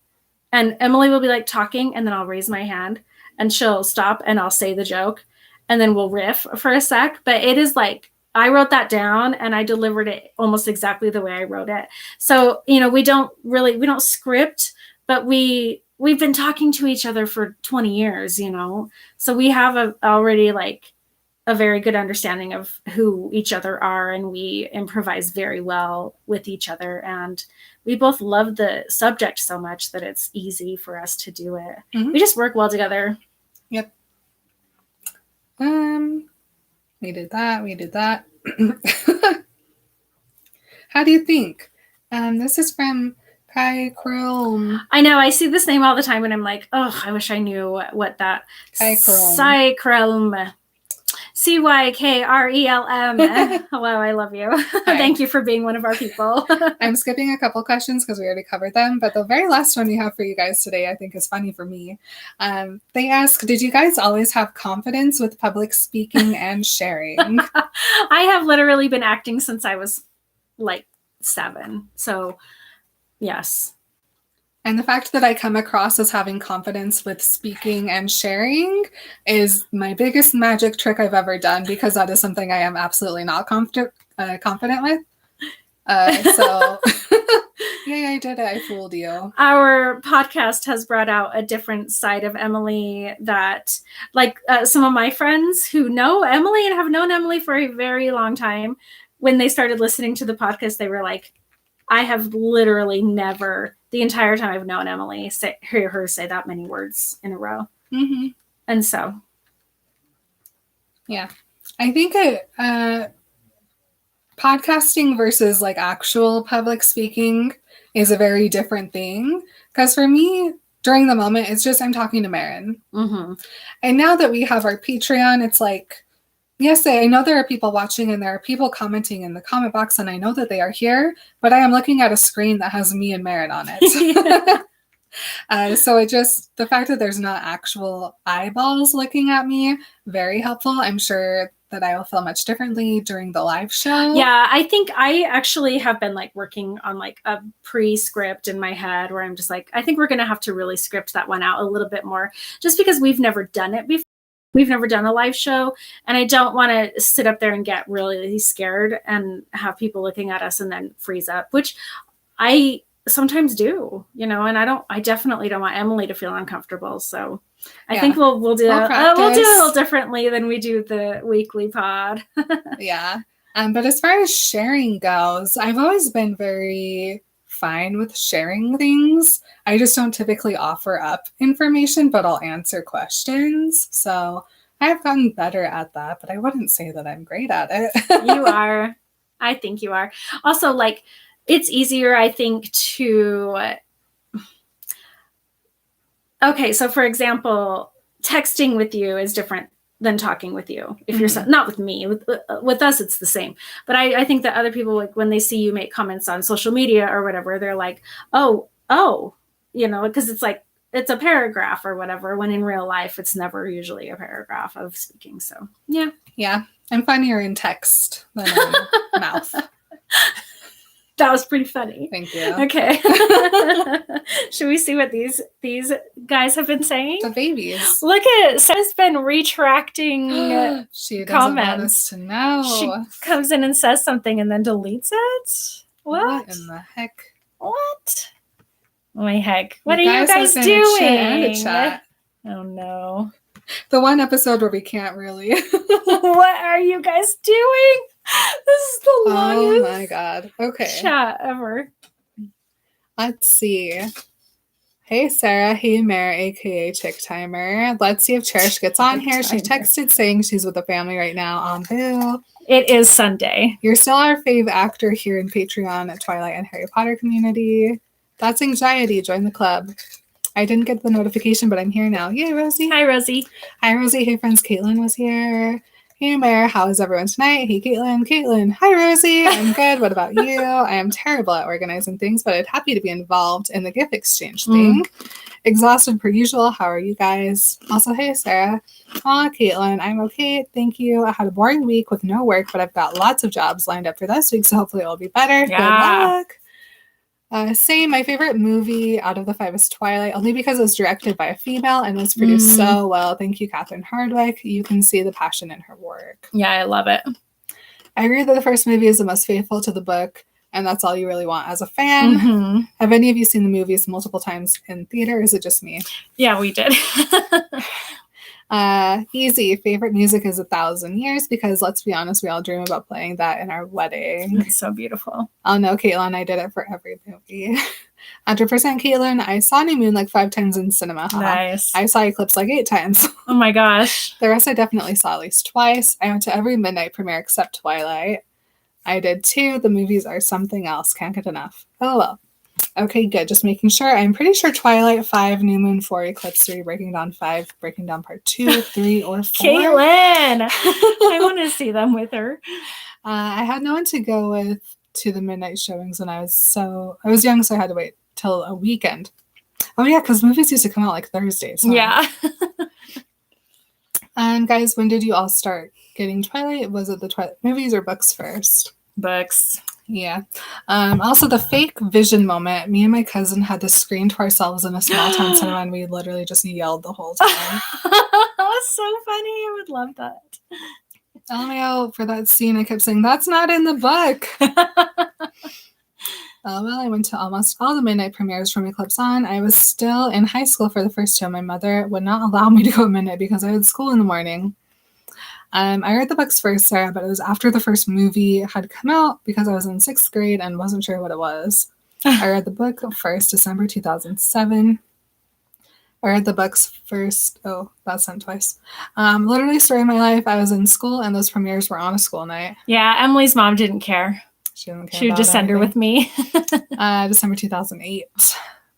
And Emily will be like talking, and then I'll raise my hand and she'll stop and I'll say the joke, and then we'll riff for a sec. But it is like, I wrote that down and I delivered it almost exactly the way I wrote it. So, you know, we don't script, but we've been talking to each other for 20 years, so we have already like a very good understanding of who each other are, and we improvise very well with each other, and we both love the subject so much that it's easy for us to do it. We just work well together. Yep. We did that. How do you think? This is from Kai Chrome. I know, I see this name all the time and I'm like, oh, I wish I knew what that Kai Chrome. Cycrelm. CYKRELM. Hello, I love you. Thank you for being one of our people. I'm skipping a couple questions because we already covered them, but the very last one we have for you guys today I think is funny for me. They ask, did you guys always have confidence with public speaking and sharing? I have literally been acting since I was like 7. So yes. And the fact that I come across as having confidence with speaking and sharing is my biggest magic trick I've ever done, because that is something I am absolutely not confident with. So, yay, I did it. I fooled you. Our podcast has brought out a different side of Emily that, like, some of my friends who know Emily and have known Emily for a very long time, when they started listening to the podcast, they were like, I have literally never, the entire time I've known Emily, hear her say that many words in a row. Mm-hmm. And so. Yeah. I think podcasting versus like actual public speaking is a very different thing. Because for me, during the moment, it's just I'm talking to Marin. Mm-hmm. And now that we have our Patreon, it's like, yes, I know there are people watching and there are people commenting in the comment box, and I know that they are here, but I am looking at a screen that has me and Marin on it. So it just, the fact that there's not actual eyeballs looking at me, very helpful. I'm sure that I will feel much differently during the live show. Yeah, I think I actually have been like working on like a pre-script in my head where I'm just like, I think we're going to have to really script that one out a little bit more, just because we've never done it before. We've never done a live show, and I don't want to sit up there and get really scared and have people looking at us and then freeze up, which I sometimes do, and I definitely don't want Emily to feel uncomfortable. So I think we'll do it a little differently than we do the weekly pod. Yeah. But as far as sharing goes, I've always been very fine with sharing things. I just don't typically offer up information, but I'll answer questions. So I've gotten better at that, but I wouldn't say that I'm great at it. You are. I think you are. Also, like, it's easier, I think, to... Okay, so for example, texting with you is different than talking with you. If you're not with me, with us, it's the same. But I think that other people, like when they see you make comments on social media or whatever, they're like, oh, because it's like, it's a paragraph or whatever, when in real life, it's never usually a paragraph of speaking. So, yeah. Yeah. I'm funnier in text than in mouth. That was pretty funny. Thank you. Okay. Should we see what these guys have been saying? The babies. Look at Sarah's been retracting she doesn't comments. Want us to know. She comes in and says something and then deletes it. What in the heck? What? Oh my heck! What are you guys doing? A chat. Oh no! The one episode where we can't really. What are you guys doing? This is the longest. Oh my god. Okay. Chat ever. Let's see. Hey Sarah, hey Mare, aka Chick Timer. Let's see if Cherish gets on here. She texted saying she's with the family right now on Boo. It is Sunday. You're still our fave actor here in Patreon at Twilight and Harry Potter community. That's anxiety. Join the club. I didn't get the notification, but I'm here now. Yay, Rosie. Hi, Rosie. Hi, Rosie. Hey, friends. Caitlin was here. Hey, Mare. How is everyone tonight? Hey, Caitlin. Caitlin. Hi, Rosie. I'm good. What about you? I am terrible at organizing things, but I'm happy to be involved in the gift exchange thing. Exhausted per usual. How are you guys? Also, hey, Sarah. Aw, Caitlin. I'm okay. Thank you. I had a boring week with no work, but I've got lots of jobs lined up for this week, so hopefully it'll be better. Yeah. Good luck. Same. My favorite movie out of the 5 is Twilight, only because it was directed by a female and was produced so well. Thank you, Catherine Hardwicke. You can see the passion in her work. Yeah, I love it. I agree that the first movie is the most faithful to the book. and that's all you really want as a fan. Mm-hmm. Have any of you seen the movies multiple times in theater, or is it just me? Yeah, we did. Easy. Favorite music is 1,000 Years, because let's be honest, we all dream about playing that in our wedding. It's so beautiful. Oh no, Caitlin, I did it for every movie. 100% Caitlin, I saw New Moon like 5 times in cinema. Nice. I saw Eclipse like 8 times. Oh my gosh. The rest I definitely saw at least twice. I went to every midnight premiere except Twilight. I did too. The movies are something else. Can't get enough. Oh well. Okay, good. Just making sure. I'm pretty sure Twilight 5, New Moon 4, Eclipse 3, Breaking Dawn 5, Breaking Dawn Part 2, 3, or 4. Caitlin! I want to see them with her. I had no one to go with to the midnight showings when I was young, so I had to wait till a weekend. Oh yeah, because movies used to come out like Thursdays. Huh? Yeah. And guys, when did you all start getting Twilight? Was it the Twilight movies or books first? Books. Yeah. Also, the fake vision moment. Me and my cousin had to screen to ourselves in a small town cinema, and we literally just yelled the whole time. That's so funny. I would love that. LMAO, for that scene, I kept saying, that's not in the book. Well, I went to almost all the midnight premieres from Eclipse On. I was still in high school for the first two. My mother would not allow me to go at midnight because I had school in the morning. I read the books first, Sarah, but it was after the first movie had come out because I was in 6th grade and wasn't sure what it was. I read the book first, December 2007. I read the books first. Oh, that's sent twice. Literally story of my life. I was in school and those premieres were on a school night. Yeah, Emily's mom didn't care. She didn't care. She would just send her with me. December 2008.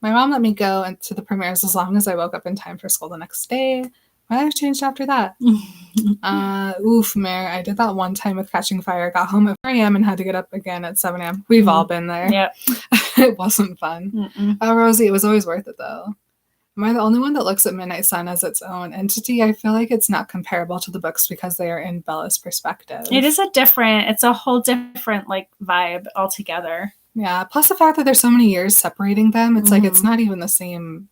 My mom let me go to the premieres as long as I woke up in time for school the next day. My life changed after that. Mare. I did that one time with Catching Fire. Got home at 4 a.m. and had to get up again at 7 a.m. We've all been there. Yep. It wasn't fun. Rosie, it was always worth it though. Am I the only one that looks at Midnight Sun as its own entity? I feel like it's not comparable to the books because they are in Bella's perspective. It's a whole different like vibe altogether. Yeah. Plus the fact that there's so many years separating them, it's like it's not even the same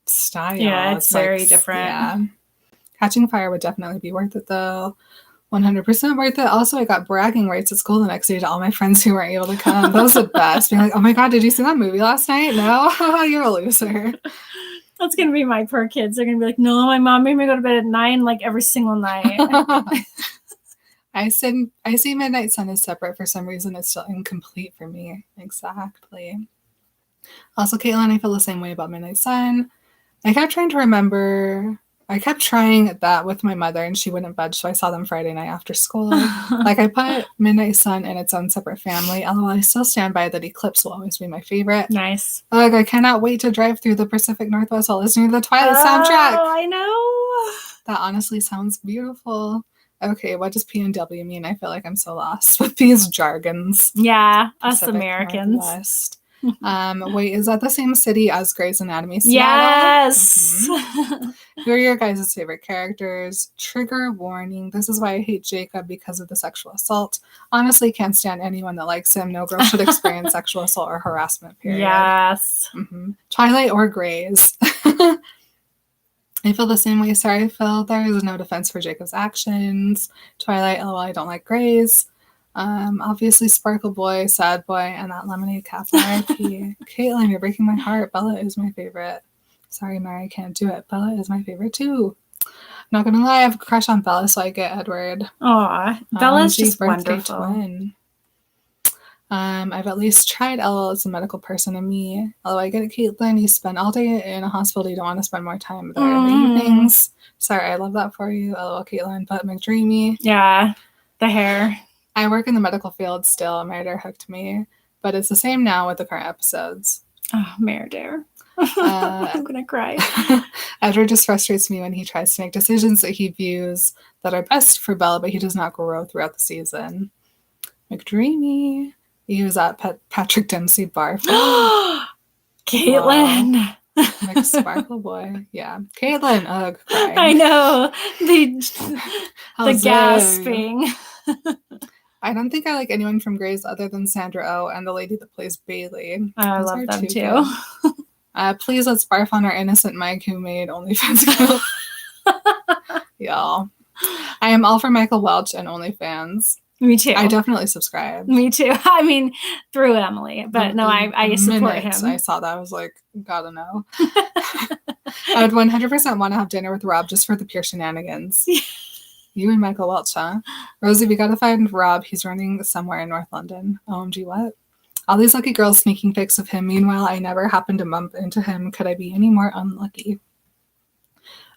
style. Yeah, it's very different. Yeah. Catching Fire would definitely be worth it though. 100% worth it. Also, I got bragging rights at school the next day to all my friends who weren't able to come. That was the best. Being like, oh my God, did you see that movie last night? No? You're a loser. That's going to be my poor kids. They're going to be like, no, my mom made me go to bed at 9 like every single night. I see Midnight Sun is separate for some reason. It's still incomplete for me. Exactly. Also, Caitlin, I feel the same way about Midnight Sun. I kept trying that with my mother and she wouldn't budge, so I saw them Friday night after school. Like, I put Midnight Sun in its own separate family, although I still stand by that Eclipse will always be my favorite. Nice. Ugh, I cannot wait to drive through the Pacific Northwest while listening to the Twilight soundtrack. Oh, I know. That honestly sounds beautiful. Okay, what does P&W mean? I feel like I'm so lost with these jargons. Yeah, Pacific us Americans. Northwest. Wait, is that the same city as Grey's Anatomy? Seattle? Yes. Who are your guys' favorite characters? Trigger warning. This is why I hate Jacob, because of the sexual assault. Honestly, can't stand anyone that likes him. No girl should experience sexual assault or harassment, period. Yes. Twilight or Grey's? I feel the same way. Sorry, Phil. There is no defense for Jacob's actions. Twilight, LOL, I don't like Grey's. Obviously Sparkle Boy, Sad Boy, and that Lemonade Cap RIP. Caitlin, you're breaking my heart. Bella is my favorite. Sorry, Mary, I can't do it. Bella is my favorite too. I'm not gonna lie, I have a crush on Bella, so I get Edward. Aw, Bella's just wonderful. Twin. I've at least tried LL as a medical person and me. Although I get it, Caitlin, you spend all day in a hospital, you don't want to spend more time there in the evenings. Sorry, I love that for you, LOL, Caitlin, but McDreamy. Yeah, the hair. I work in the medical field still. Murder hooked me. But it's the same now with the current episodes. Oh, Murder. I'm going to cry. Edward just frustrates me when he tries to make decisions that he views that are best for Bella, but he does not grow throughout the season. McDreamy. He was at Patrick Dempsey bar. Caitlin. Wow. Like Sparkle Boy. Yeah. Caitlin. Ugh. Crying. I know. The gasping. I don't think I like anyone from Grey's other than Sandra Oh and the lady that plays Bailey. I love them too. Please let's barf on our innocent Mike who made OnlyFans. Y'all. I am all for Michael Welch and OnlyFans. Me too. I definitely subscribed. Me too. I mean, through Emily, but no, I support him. I saw that. I was like, gotta know. I would 100% want to have dinner with Rob just for the pure shenanigans. You and Michael Welch, huh? Rosie, we gotta find Rob. He's running somewhere in North London. OMG, what? All these lucky girls sneaking pics of him. Meanwhile, I never happened to bump into him. Could I be any more unlucky?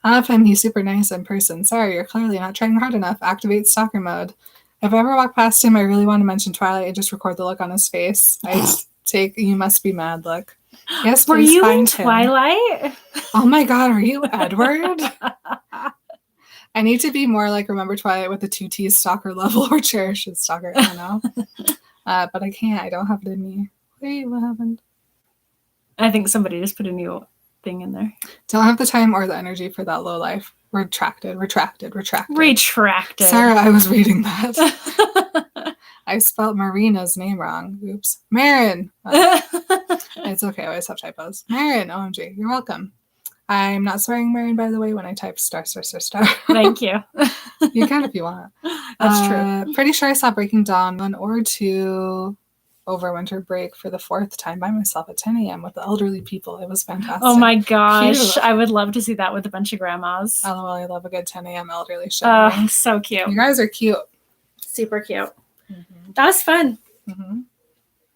I love him. He's super nice in person. Sorry, you're clearly not trying hard enough. Activate stalker mode. If I ever walk past him, I really want to mention Twilight and just record the look on his face. I take you must be mad look. Yes, Were please you find in him. Twilight? Oh my god, are you Edward? I need to be more like Remember Twilight with the 2 T's stalker level or cherishes stalker. I don't know. But I can't. I don't have it in me. Wait, what happened? I think somebody just put a new thing in there. Don't have the time or the energy for that low life. Retracted. Retracted. Sarah, I was reading that. I spelled Marina's name wrong. Oops. Marin. It's okay. I always have typos. Marin, OMG. You're welcome. I'm not swearing Marin, by the way, when I type star. Thank you. You can if you want. That's true. Pretty sure I saw Breaking Dawn 1 or 2 over winter break for the 4th time by myself at 10 a.m. with the elderly people. It was fantastic. Oh my gosh. Cute. I would love to see that with a bunch of grandmas. LOL, I love a good 10 a.m. elderly show. Oh, so cute. You guys are cute. Super cute. Mm-hmm. That was fun. Mm-hmm.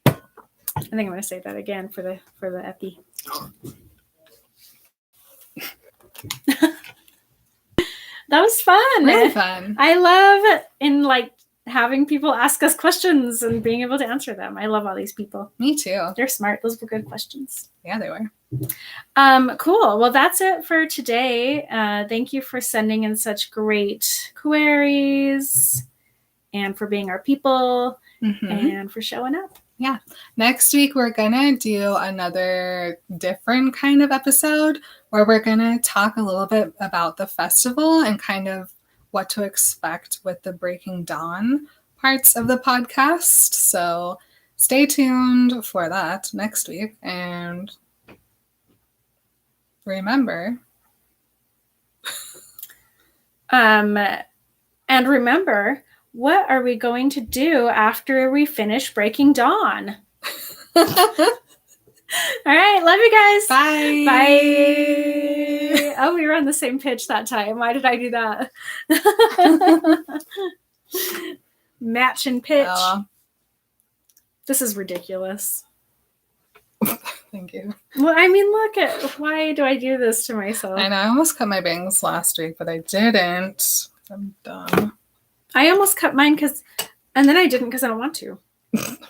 I think I'm going to say that again for the epi. That was fun. Really fun. I love having people ask us questions and being able to answer them. I love all these people. Me too. They're smart. Those were good questions. Yeah, they were. Cool. Well, that's it for today. Thank you for sending in such great queries and for being our people and for showing up. Yeah. Next week, we're going to do another different kind of episode where we're going to talk a little bit about the festival and kind of what to expect with the Breaking Dawn parts of the podcast. So stay tuned for that next week. And remember. What are we going to do after we finish Breaking Dawn? All right. Love you guys. Bye. Bye. Oh, we were on the same pitch that time. Why did I do that? Match and pitch. This is ridiculous. Thank you. Well, I mean, look at why do I do this to myself? I know. I almost cut my bangs last week, but I didn't. I'm dumb. I almost cut mine and then I didn't because I don't want to.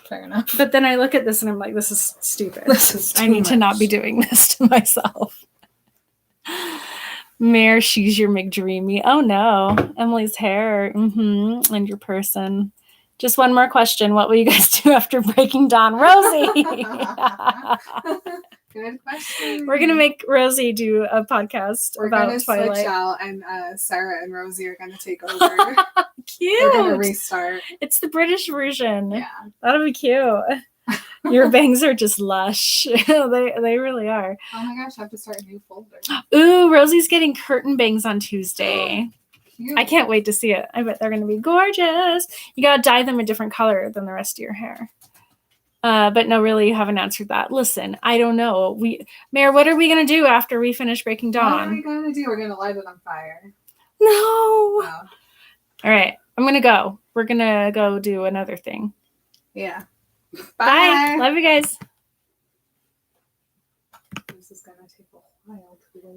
Fair enough. But then I look at this and I'm like, this is stupid. This is I need to not be doing this to myself. Mare, she's your McDreamy. Oh no, Emily's hair. And your person. Just one more question. What will you guys do after Breaking Dawn? Rosie! Good question. We're going to make Rosie do a podcast about Twilight. We're going to switch out and Sarah and Rosie are going to take over. Cute. We're going to restart. It's the British version. Yeah. That'll be cute. Your bangs are just lush. They really are. Oh my gosh, I have to start a new folder. Ooh, Rosie's getting curtain bangs on Tuesday. Cute. I can't wait to see it. I bet they're going to be gorgeous. You got to dye them a different color than the rest of your hair. But no, really, you haven't answered that. Listen, I don't know. Mare, what are we going to do after we finish Breaking Dawn? What are we going to do? We're going to light it on fire. No. Oh. All right. I'm going to go. We're going to go do another thing. Yeah. Bye. Love you guys. This is going to take a while to